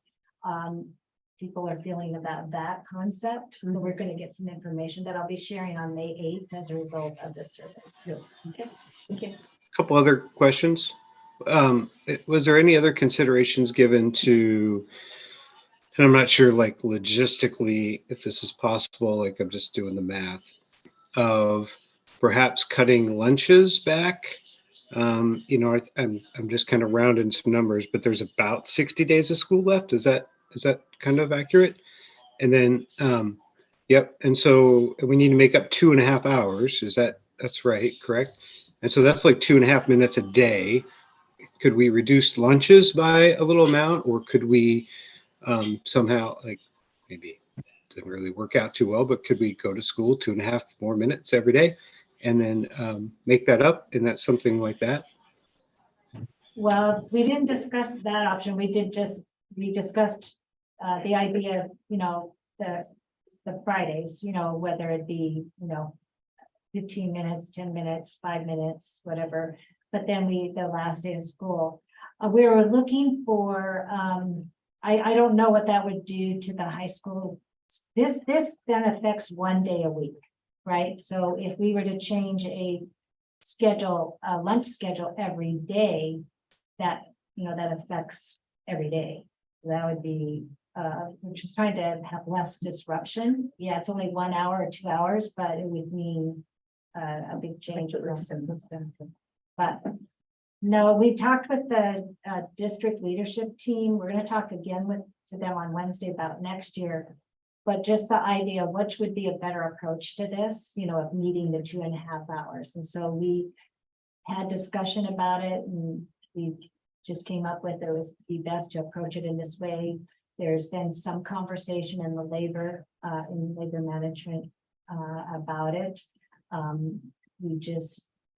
people are feeling about that concept. So we're going to get some information that I'll be sharing on May 8th as a result of this survey. Okay, thank you. Couple other questions. Was there any other considerations given to, and I'm not sure like logistically if this is possible, like I'm just doing the math, of perhaps cutting lunches back? I'm just kind of rounding some numbers, but there's about 60 days of school left. Is that kind of accurate? And then, Yep, and so we need to make up 2.5 hours. That's right, correct? And so that's like 2.5 minutes a day. Could we reduce lunches by a little amount, or could we somehow, like, maybe it didn't really work out too well, but could we go to school 2.5 more minutes every day and then make that up? And that's something like that. Well, we didn't discuss that option. We discussed the idea of, the Fridays, whether it be, 15 minutes, 10 minutes, 5 minutes, whatever. But then the last day of school, we were looking for, I don't know what that would do to the high school. This then affects 1 day a week, right? So if we were to change a lunch schedule every day, that affects every day. That would be, we're just trying to have less disruption. Yeah, it's only 1 hour or 2 hours, but it would mean a big change. But no, we talked with the district leadership team. We're going to talk again to them on Wednesday about next year. But just the idea of which would be a better approach to this, of meeting the 2.5 hours. And so we had discussion about it, and we just came up with it was be best to approach it in this way. There's been some conversation in the labor management about it.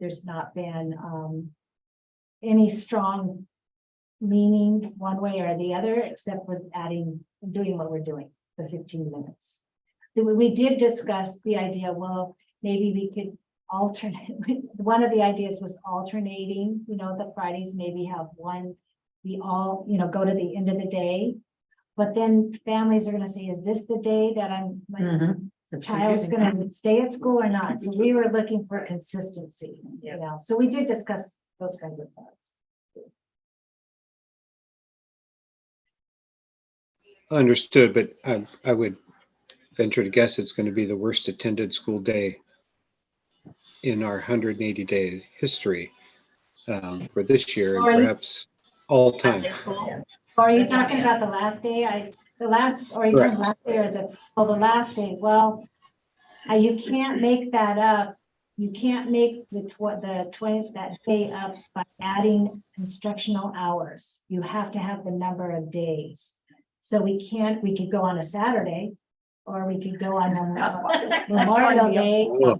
There's not been any strong leaning one way or the other, except with doing what we're doing, the 15 minutes. We did discuss the idea, well, maybe we could alternate. One of the ideas was alternating, the Fridays, maybe have one, we all, go to the end of the day. But then families are going to say, is this the day that my child's going to stay at school or not? So we were looking for consistency, so we did discuss those kinds of thoughts. Understood, but I would venture to guess it's going to be the worst attended school day in our 180-day history for this year, and perhaps all time. Or are you talking about the last day? Or are you talking last day or the last day? Well, you can't make that up. You can't make that day up by adding instructional hours. You have to have the number of days. So we could go on a Saturday, or we could go on a Memorial Day. Oh,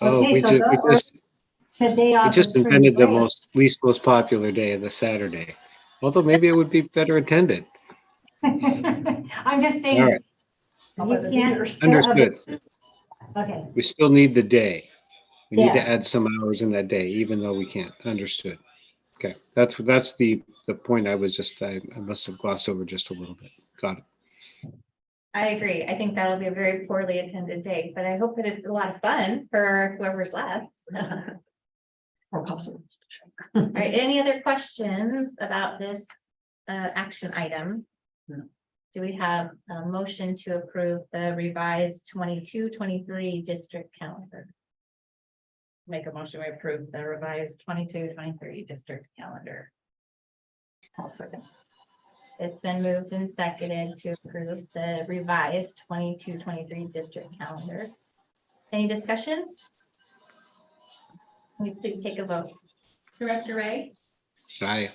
Okay, we so just invented the least popular day of the Saturday. Although maybe it would be better attended. I'm just saying. All right. You can't. Understood. Okay. We still need the day. We need to Yes. add some hours in that day, even though we can't. Understood. Okay, that's the point I must have glossed over just a little bit. Got it. I agree. I think that'll be a very poorly attended day, but I hope that it's a lot of fun for whoever's left. Or possible. All right, any other questions about this action item? No. Do we have a motion to approve the revised 22-23 district calendar? Make a motion to approve the revised 22-23 district calendar. I'll second. It's been moved and seconded to approve the revised 22-23 district calendar. Any discussion? Can we please take a vote? Director Ray, Aye.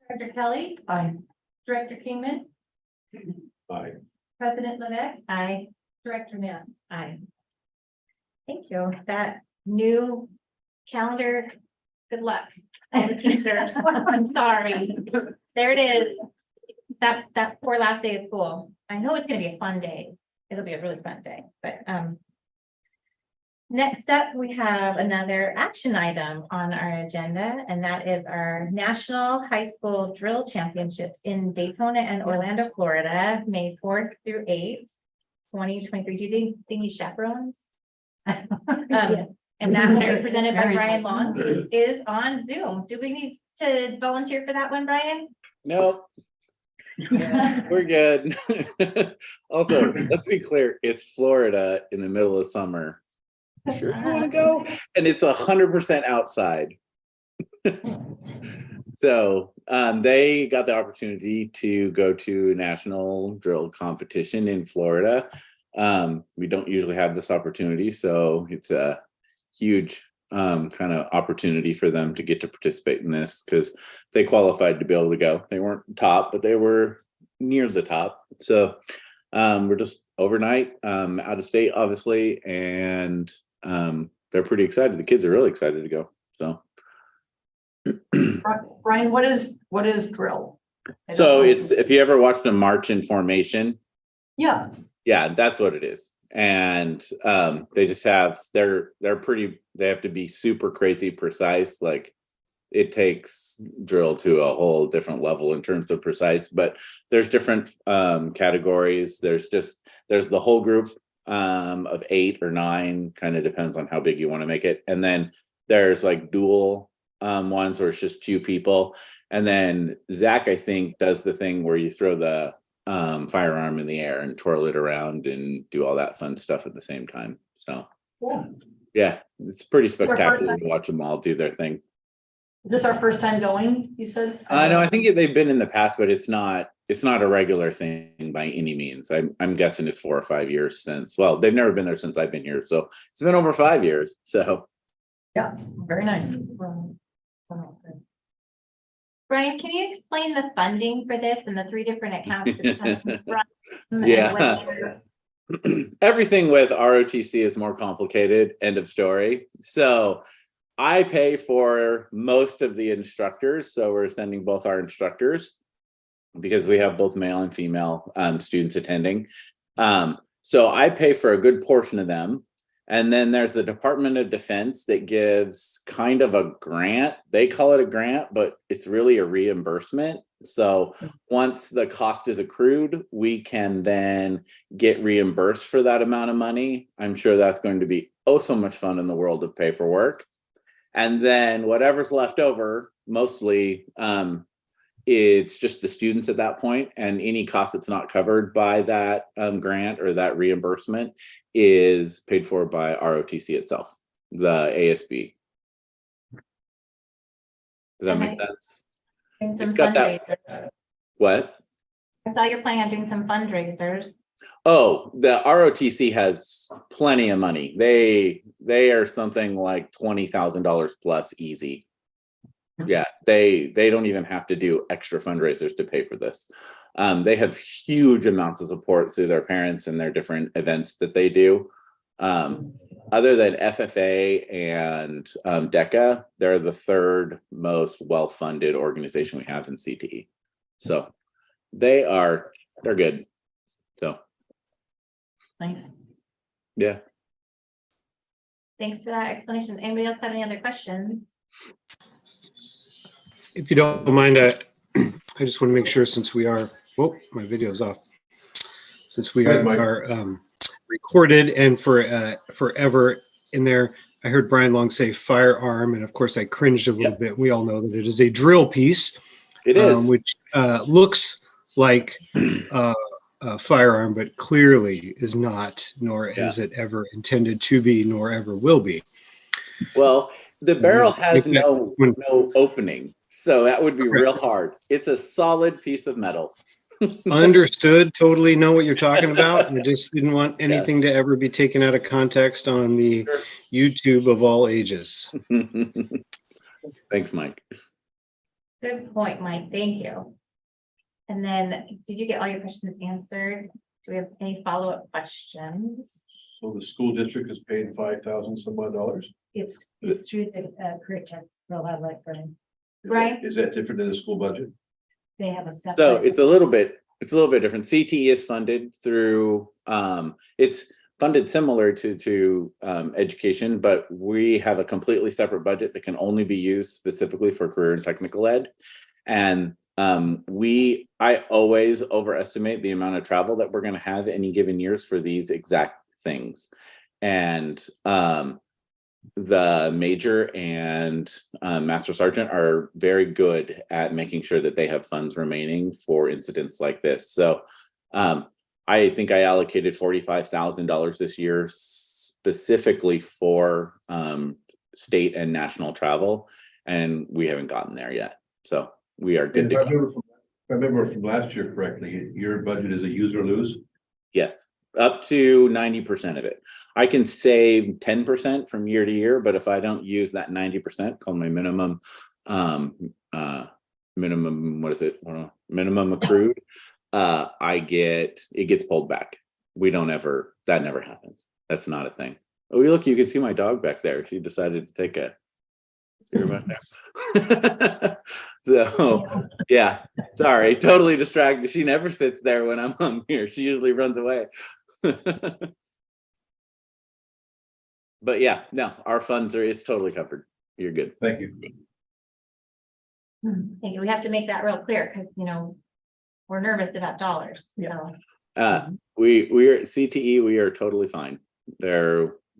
Director Kelly, Aye. Director Kingman, Aye. President Levesque, Aye. Director Nat. Aye. Thank you. That new calendar, good luck, all the teachers. I'm sorry. There it is. That poor last day of school. I know it's gonna be a fun day. It'll be a really fun day, but next up, we have another action item on our agenda, and that is our National High School Drill Championships in Daytona and Orlando, Florida, May 4th through 8th, 2023. Do you think they need chaperones? And that will be presented by Brian Long, who is on Zoom. Do we need to volunteer for that one, Brian? No. We're good. Also, let's be clear, it's Florida in the middle of summer. Sure you want to go? And it's 100% outside. So they got the opportunity to go to national drill competition in Florida. We don't usually have this opportunity, so it's a huge kind of opportunity for them to get to participate in this because they qualified to be able to go. They weren't top, but they were near the top. So we're just overnight out of state, obviously, and they're pretty excited. The kids are really excited to go. So Brian, what is drill? I don't so know. it's, if you ever watched a march in formation, Yeah, yeah, that's what it is. And they just have, they're pretty, they have to be super crazy precise. Like it takes drill to a whole different level in terms of precise, but there's different categories. There's the whole group of 8 or 9, kind of depends on how big you want to make it. And then there's like dual ones where it's just 2 people. And then Zach, I think, does the thing where you throw the firearm in the air and twirl it around and do all that fun stuff at the same time. So cool. yeah, it's pretty our first spectacular time. to watch them all do their thing. Is this our first time going, you said? No, I think they've been in the past, but it's not a regular thing by any means. I'm guessing it's 4 or 5 years since, well, they've never been there since I've been here. So it's been over 5 years. So Yeah, very nice. Brian, can you explain the funding for this and the 3 different accounts? Yeah. Everything with ROTC is more complicated, end of story. So I pay for most of the instructors. So we're sending both our instructors because we have both male and female students attending. So I pay for a good portion of them. And then there's the Department of Defense that gives kind of a grant. They call it a grant, but it's really a reimbursement. So once the cost is accrued, we can then get reimbursed for that amount of money. I'm sure that's going to be oh so much fun in the world of paperwork. And then whatever's left over, mostly it's just the students at that point, and any cost that's not covered by that grant or that reimbursement is paid for by ROTC itself, the ASB. Does that make sense? Doing some It's got that- fundraisers. What? I thought you're planning on doing some fundraisers. Oh, the ROTC has plenty of money. They are something like $20,000 plus easy. Yeah, they don't even have to do extra fundraisers to pay for this. They have huge amounts of support through their parents and their different events that they do. Other than FFA and DECA, they're the 3rd most well-funded organization we have in CTE. So they're good. So Nice. yeah. Thanks for that explanation. Anybody else have any other questions? If you don't mind, I just want to make sure, since we are, oh, my video's off. Since we Right, Mike. are recorded and forever in there, I heard Brian Long say firearm, and of course I cringed a little bit. We all know that it is a drill piece. It is. Which looks like a firearm, but clearly is not, nor is it ever intended to be, nor ever will be. Well, the barrel has Make that- no opening, so that would be real hard. It's a solid piece of metal. Understood, totally know what you're talking about. I just didn't want anything to ever be taken out of context on the Sure. YouTube of all ages. Thanks, Mike. Good point, Mike. Thank you. And then, did you get all your questions answered? Do we have any follow-up questions? So the school district is paying 5,000 some odd dollars? It's through the career tech, they'll have like, Right. Is that different than the school budget? they have a separate. So it's a little bit different. CTE is funded through, it's funded similar to education, but we have a completely separate budget that can only be used specifically for career and technical ed. And I always overestimate the amount of travel that we're going to have any given years for these exact things. And the major and master sergeant are very good at making sure that they have funds remaining for incidents like this. So I think I allocated $45,000 this year specifically for state and national travel, and we haven't gotten there yet. So we are good If to I go. remember from last year correctly, your budget is a use or lose? Yes, up to 90% of it. I can save 10% from year to year, but if I don't use that 90%, called my minimum, minimum, what is it? Minimum accrued, it gets pulled back. That never happens. That's not a thing. Oh, look, you can see my dog back there. She decided to take a. See her back there? So, yeah, sorry, totally distracted. She never sits there when I'm on here. She usually runs away. But yeah, no, our funds it's totally covered. You're good. Thank you. Thank you. We have to make that real clear because, we're nervous about dollars. Yeah. So We are CTE, we are totally fine.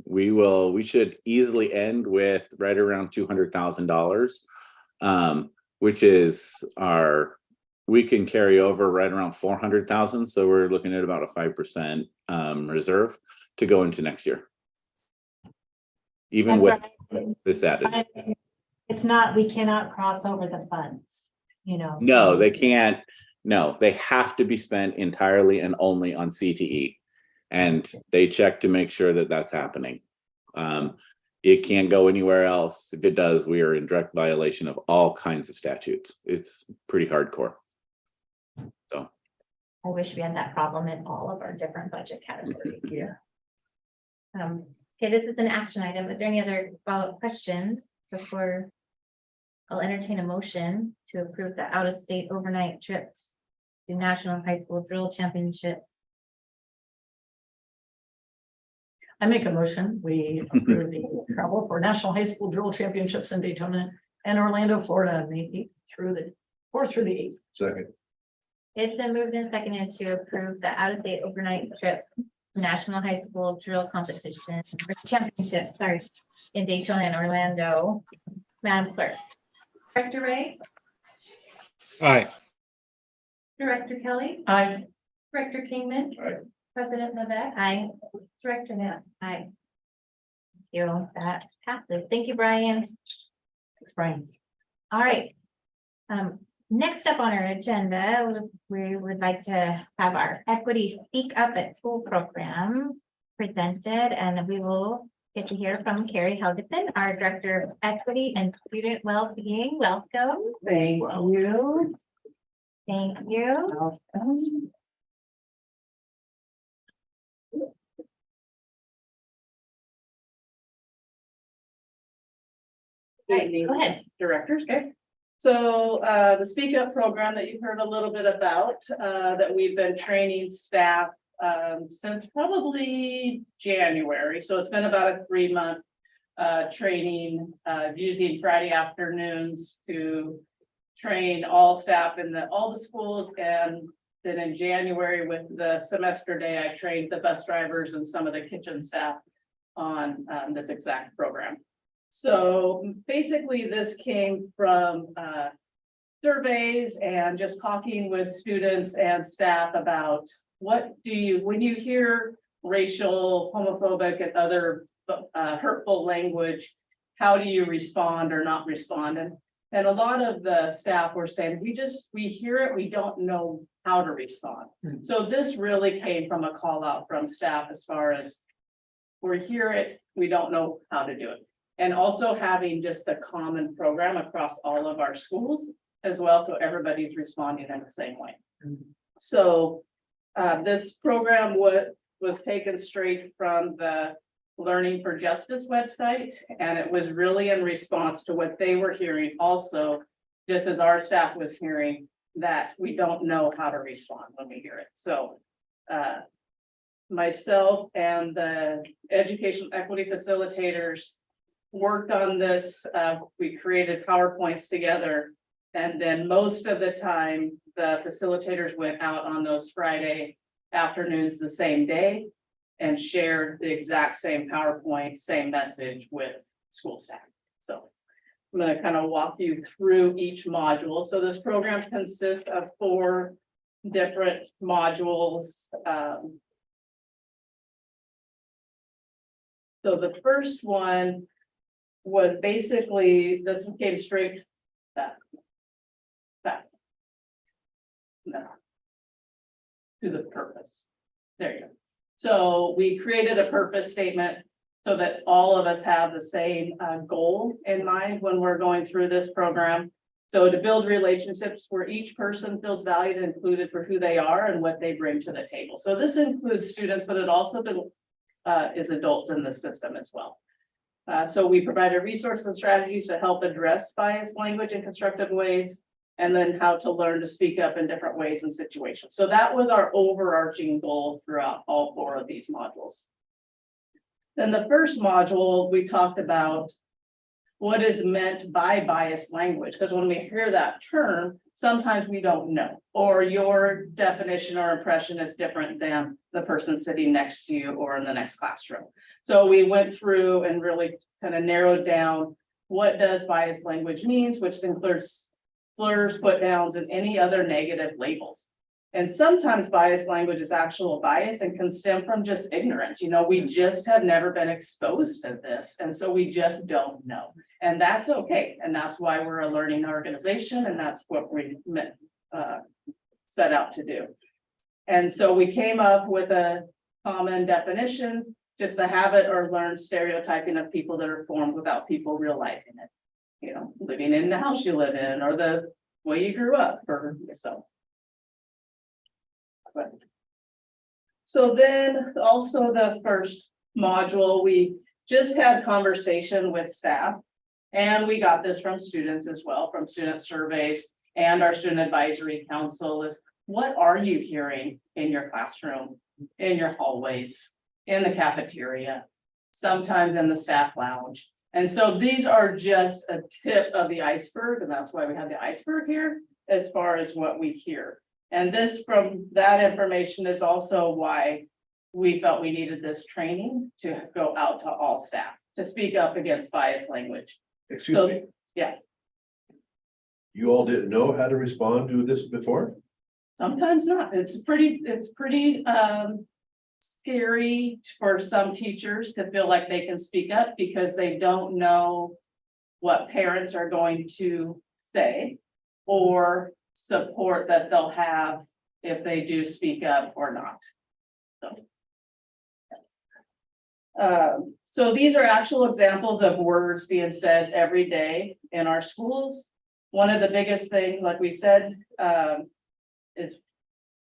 We should easily end with right around $200,000, which is we can carry over right around 400,000. So we're looking at about a 5% reserve to go into next year. Even And with Brian, this added. It's not, we cannot cross over the funds, No, so- they can't. No, they have to be spent entirely and only on CTE. And they check to make sure that that's happening. It can't go anywhere else. If it does, we are in direct violation of all kinds of statutes. It's pretty hardcore. So, I wish we had that problem in all of our different budget categories. Yeah. Okay, this is an action item. Is there any other follow-up questions before I'll entertain a motion to approve the out-of-state overnight trips to National High School Drill Championship? I make a motion, we approve the travel for National High School Drill Championships in Daytona and Orlando, Florida, on the 8th through the 4th through the 8th. Second. It's been moved and seconded to approve the out-of-state overnight trip to National High School Drill Competition or Championship, sorry, in Daytona and Orlando. Madam Clerk. Director Ray, Aye. Director Kelly, Aye. Director Kingman. Aye. President Levesque. Aye. Director Knapp. Aye. Thank you. That passes. Thank you, Brian. Thanks, Brian. All right. Next up on our agenda, we would like to have our Equity Speak Up at School program presented, and we will get to hear from Carrie Helgeson, our Director of Equity and Student Wellbeing. Welcome. Thank you. Thank you. Welcome. All right, go ahead. Directors, okay? So the Speak Up program that you've heard a little bit about, that we've been training staff since probably January. So it's been about a 3-month training using Friday afternoons to train all staff in all the schools. And then in January with the semester day, I trained the bus drivers and some of the kitchen staff on this exact program. So basically this came from surveys and just talking with students and staff about when you hear racial, homophobic and other hurtful language, how do you respond or not respond? And a lot of the staff were saying, we hear it, we don't know how to respond. Mhm. So this really came from a call out from staff as far as we hear it, we don't know how to do it. And also having just a common program across all of our schools as well, so everybody's responding in the same way. So this program was taken straight from the Learning for Justice website, and it was really in response to what they were hearing also, just as our staff was hearing, that we don't know how to respond when we hear it. So myself and the educational equity facilitators worked on this. We created PowerPoints together. And then most of the time, the facilitators went out on those Friday afternoons the same day and shared the exact same PowerPoint, same message with school staff. So I'm going to kind of walk you through each module. So this program consists of 4 different modules. So the first one was basically, this came straight back. No. To the purpose. There you go. So we created a purpose statement so that all of us have the same goal in mind when we're going through this program. So to build relationships where each person feels valued and included for who they are and what they bring to the table. So this includes students, but it also is adults in the system as well. So we provided resources and strategies to help address biased language in constructive ways, and then how to learn to speak up in different ways and situations. So that was our overarching goal throughout all 4 of these modules. Then the first module, we talked about what is meant by biased language, because when we hear that term, sometimes we don't know, or your definition or impression is different than the person sitting next to you or in the next classroom. So we went through and really kind of narrowed down what does biased language means, which includes slurs, put downs, and any other negative labels. And sometimes biased language is actual bias and can stem from just ignorance. You know, we just have never been exposed to this. And so we just don't know. And that's okay. And that's why we're a learning organization. And that's what we set out to do. And so we came up with a common definition, just the habit or learned stereotyping of people that are formed without people realizing it. You know, living in the house you live in, or the way you grew up, or so. So then also the first module, we just had conversation with staff, and we got this from students as well, from student surveys and our student advisory council is, what are you hearing in your classroom, in your hallways, in the cafeteria, sometimes in the staff lounge? And so these are just a tip of the iceberg, and that's why we have the iceberg here as far as what we hear. And this, from that information, is also why we felt we needed this training to go out to all staff to speak up against biased language. Excuse So, me, yeah, you all didn't know how to respond to this before? sometimes not. It's pretty scary for some teachers to feel like they can speak up because they don't know what parents are going to say or support that they'll have if they do speak up or not. So these are actual examples of words being said every day in our schools. One of the biggest things, like we said, is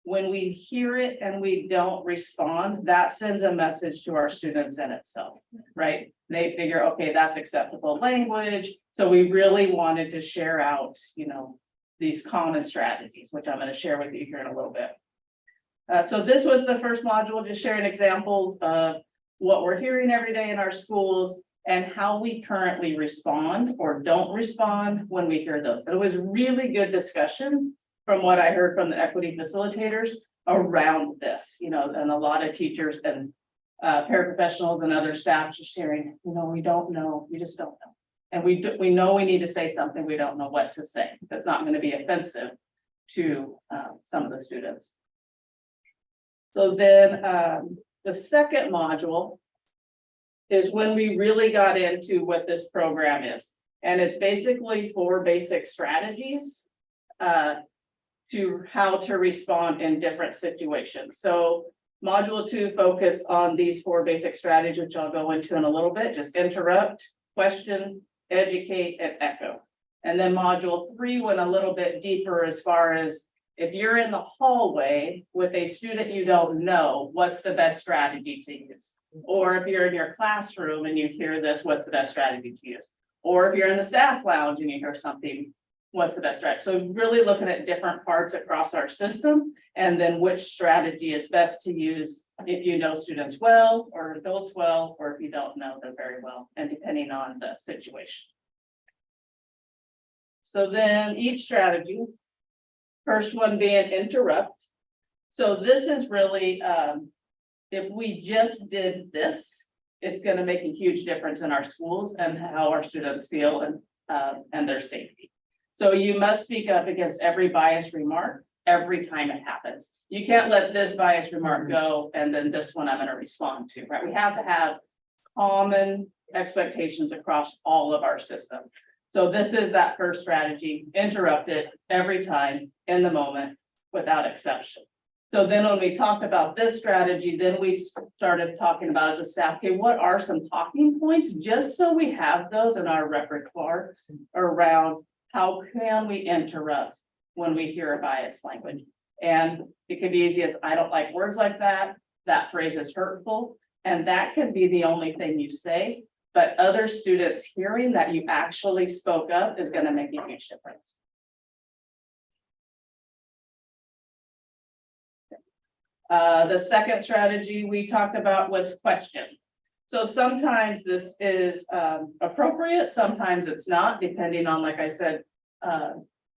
when we hear it and we don't respond, that sends a message to our students in itself, right? They figure, okay, that's acceptable language. So we really wanted to share out, you know, these common strategies, which I'm going to share with you here in a little bit. So this was the first module, just sharing examples of what we're hearing every day in our schools and how we currently respond or don't respond when we hear those. It was really good discussion from what I heard from the equity facilitators around this, you know, and a lot of teachers and paraprofessionals and other staff just sharing, you know, we don't know, we just don't know. And we know we need to say something, we don't know what to say. That's not going to be offensive to some of the students. So then the second module is when we really got into what this program is. And it's basically 4 basic strategies to how to respond in different situations. So module 2 focused on these 4 basic strategies, which I'll go into in a little bit. Just interrupt, question, educate, and echo. And then module 3 went a little bit deeper as far as if you're in the hallway with a student you don't know, what's the best strategy to use? Or if you're in your classroom and you hear this, what's the best strategy to use? Or if you're in the staff lounge and you hear something, what's the best strategy? So really looking at different parts across our system and then which strategy is best to use if you know students well or adults well, or if you don't know them very well, and depending on the situation. So then each strategy, first one being interrupt. So this is really, if we just did this, it's going to make a huge difference in our schools and how our students feel and their safety. So you must speak up against every biased remark every time it happens. You can't let this biased remark go and then this one I'm going to respond to, right? We have to have common expectations across all of our system. So this is that first strategy, interrupt it every time in the moment without exception. So then when we talked about this strategy, then we started talking about as a staff, okay, what are some talking points? Just so we have those in our repertoire around how can we interrupt when we hear a biased language? And it could be easy as, I don't like words like that, that phrase is hurtful, and that can be the only thing you say. But other students hearing that you actually spoke up is going to make a huge difference. The second strategy we talked about was question. So sometimes this is appropriate, sometimes it's not, depending on, like I said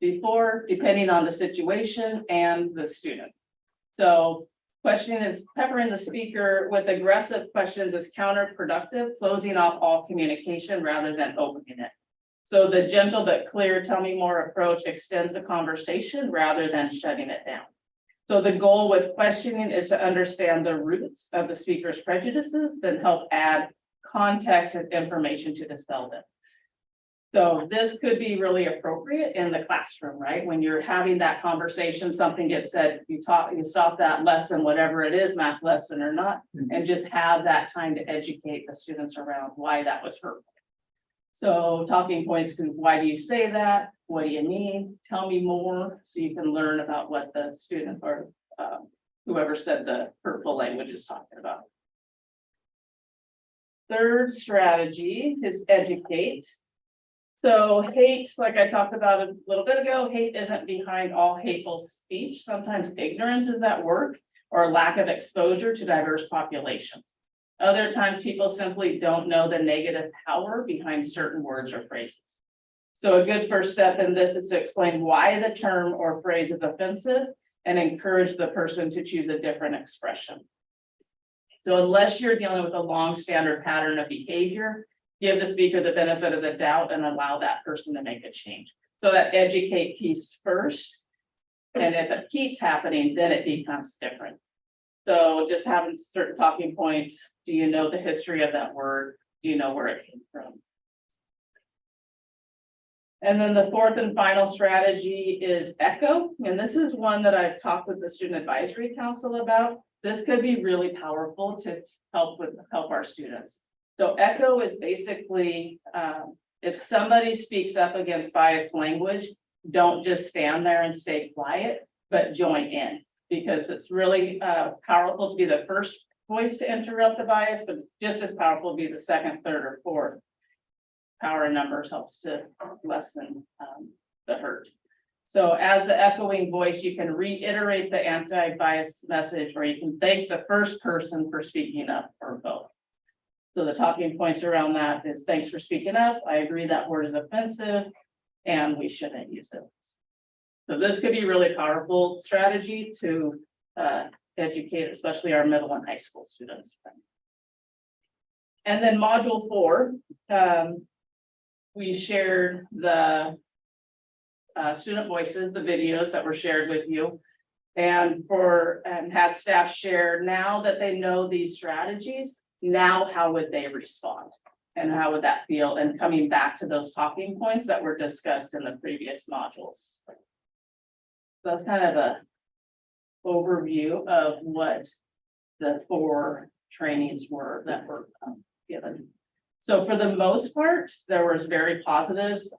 before, depending on the situation and the student. So questioning is peppering the speaker with aggressive questions is counterproductive, closing off all communication rather than opening it. So the gentle but clear tell me more approach extends the conversation rather than shutting it down. So the goal with questioning is to understand the roots of the speaker's prejudices, then help add context and information to dispel them. So this could be really appropriate in the classroom, right? When you're having that conversation, something gets said, you stop that lesson, whatever it is, math lesson or not, and just have that time to educate the students around why that was hurtful. So talking points to why do you say that? What do you mean? Tell me more, so you can learn about what the student or whoever said the hurtful language is talking about. Third strategy is educate. So hate, like I talked about a little bit ago, hate isn't behind all hateful speech. Sometimes ignorance is at work or lack of exposure to diverse populations. Other times people simply don't know the negative power behind certain words or phrases. So a good first step in this is to explain why the term or phrase is offensive and encourage the person to choose a different expression. So unless you're dealing with a long standard pattern of behavior, give the speaker the benefit of the doubt and allow that person to make a change. So that educate piece first. And if it keeps happening, then it becomes different. So just having certain talking points. Do you know the history of that word? Do you know where it came from? And then the fourth and final strategy is echo. And this is one that I've talked with the Student Advisory Council about. This could be really powerful to help our students. So echo is basically if somebody speaks up against biased language, don't just stand there and stay quiet, but join in. Because it's really powerful to be the first voice to interrupt the bias, but just as powerful to be the second, third, or fourth. Power in numbers helps to lessen the hurt. So as the echoing voice, you can reiterate the anti-bias message, or you can thank the first person for speaking up, or both. So the talking points around that is, thanks for speaking up. I agree that word is offensive and we shouldn't use it. So this could be a really powerful strategy to educate, especially our middle and high school students. And then module 4, we shared the student voices, the videos that were shared with you, and had staff share, now that they know these strategies, now how would they respond? And how would that feel? And coming back to those talking points that were discussed in the previous modules. That's kind of a overview of what the 4 trainings were that were given. So for the most part, there was very positives.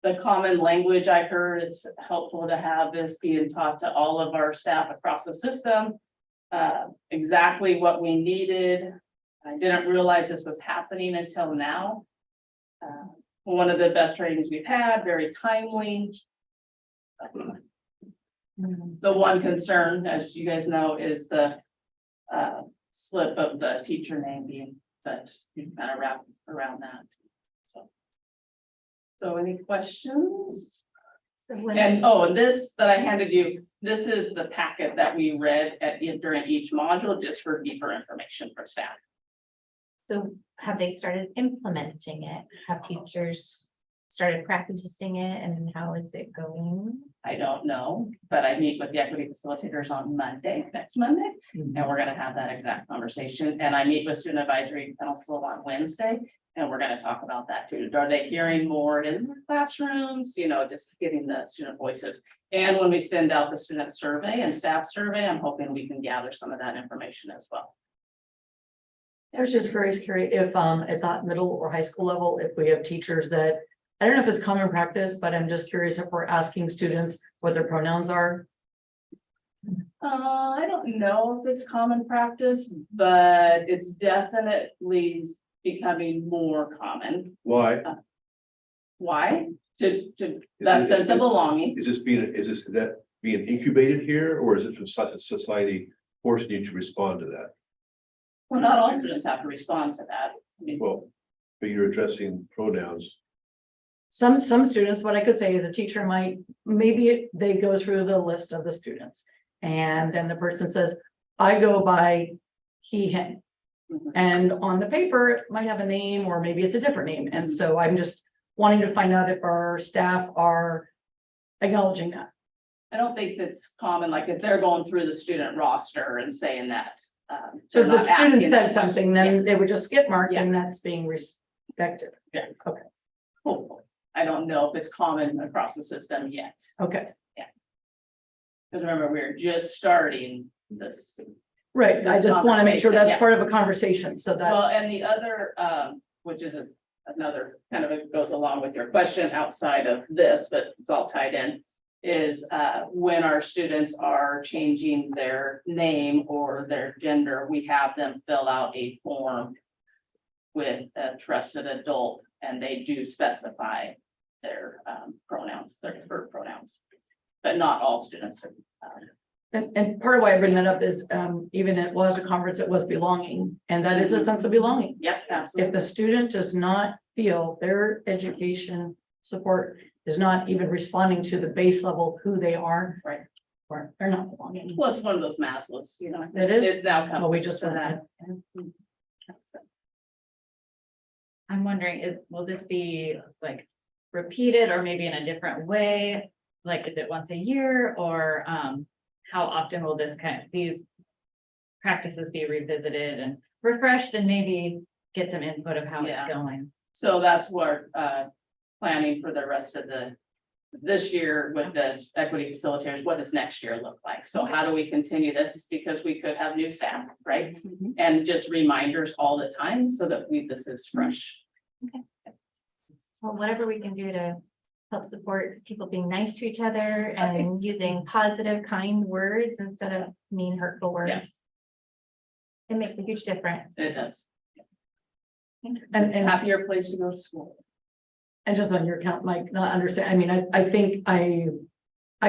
The common language I heard is helpful to have this being taught to all of our staff across the system. Exactly what we needed. I didn't realize this was happening until now. One of the best trainings we've had, very timely. The one concern, as you guys know, is the slip of the teacher name being, but you kind of wrap around that. So any questions? So when- And this that I handed you, this is the packet that we read during each module, just for deeper information for staff. So have they started implementing it? Have teachers started practicing it and how is it going? I don't know, but I meet with the equity facilitators on Monday, next Monday, and we're gonna have that exact conversation. And I meet with student advisory council on Wednesday, and we're gonna talk about that too. Are they hearing more in their classrooms? You know, just getting the student voices. And when we send out the student survey and staff survey, I'm hoping we can gather some of that information as well. I was just curious, Carrie, if at that middle or high school level, if we have teachers that, I don't know if it's common practice, but I'm just curious if we're asking students what their pronouns are. I don't know if it's common practice, but it's definitely becoming more common. Why? Why? To that Is it- sense of belonging. Is this that being incubated here, or is it from such a society forcing you to respond to that? Well, not all students have to respond to that. I mean, Well, but you're addressing pronouns. Some students, what I could say is a teacher might, they go through the list of the students. And then the person says, I go by he, him. mhm. And on the paper, it might have a name, or maybe it's a different name. And so I'm just wanting to find out if our staff are acknowledging that. I don't think that's common, like if they're going through the student roster and saying that. So if they're the not student asking said that something, question. then they would just skip mark and that's being respected. Yeah. Hopefully. I don't know if it's common across the system yet. Okay, Because remember, we're just starting this. right. I This just want to make sure conversation, that's yeah. part of a conversation so that, Well, and the other, which is another kind of, it goes along with your question outside of this, but it's all tied in. Is when our students are changing their name or their gender, we have them fill out a form with a trusted adult, and they do specify their pronouns, their preferred pronouns. But not all students are. and part of why I bring that up is, even it was a conference, it was belonging, and that is a sense of belonging. Yep, If absolutely. the student does not feel their education support is not even responding to the base level of who they are. Right. Or they're not belonging. Well, it's one of those Maslow's, you know. It is? It's now come Oh, we just to went that. I'm wondering, will this be like repeated or maybe in a different way? Like, is it once a year or how often will these practices be revisited and refreshed and maybe get some input of how it's Yeah. going? So that's what planning for the rest of this year with the equity facilitators, what does next year look like? So how do we continue this? Because we could have new staff, right? And just reminders all the time so that this is fresh. Well, whatever we can do to help support people being nice to each other and using positive, kind words instead of mean, hurtful words. Yes. It makes a huge difference. It does. And Happier place to go to school. And just on your account, Mike, not understand, I mean, I think I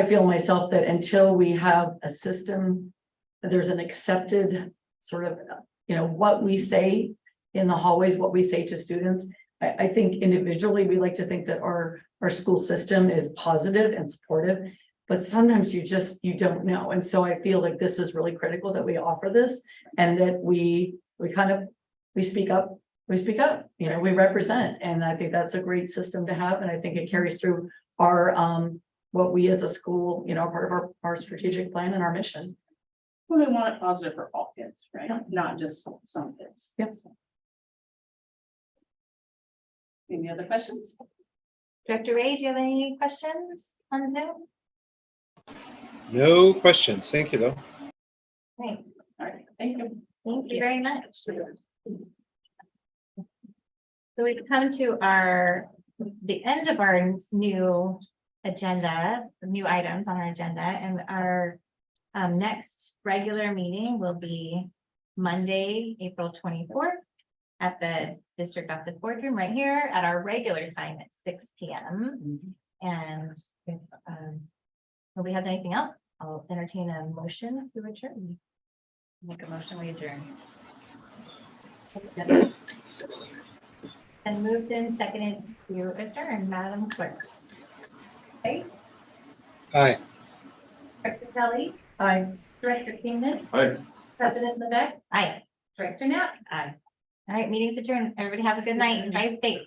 feel myself that until we have a system, that there's an accepted sort of, what we say in the hallways, what we say to students. I think individually, we like to think that our school system is positive and supportive, but sometimes you don't know. And so I feel like this is really critical that we offer this and that we speak up. We speak up, we represent, and I think that's a great system to have, and I think it carries through our, what we as a school, part of our strategic plan and our mission. Well, we want it positive for all kids, right? Not just some kids. Yep. Any other questions? Director Ray, do you have any questions on Zoom? No questions. Thank you, though. Great, All right, thank you. thank you very much. So we've come to the end of our new agenda, the new items on our agenda, and our next regular meeting will be Monday, April 24th at the district office boardroom right here at our regular time at 6 p.m. And if nobody has anything else, I'll entertain a motion to adjourn. Make a motion, we adjourn. And moved in seconded to adjourn, Madam Clerk. Aye. Director Kelly, Aye. Director Kingman, Hi. President Levesque. Aye. Director Knapp. Aye. All right, meeting's adjourned. Everybody have a good night and drive safe.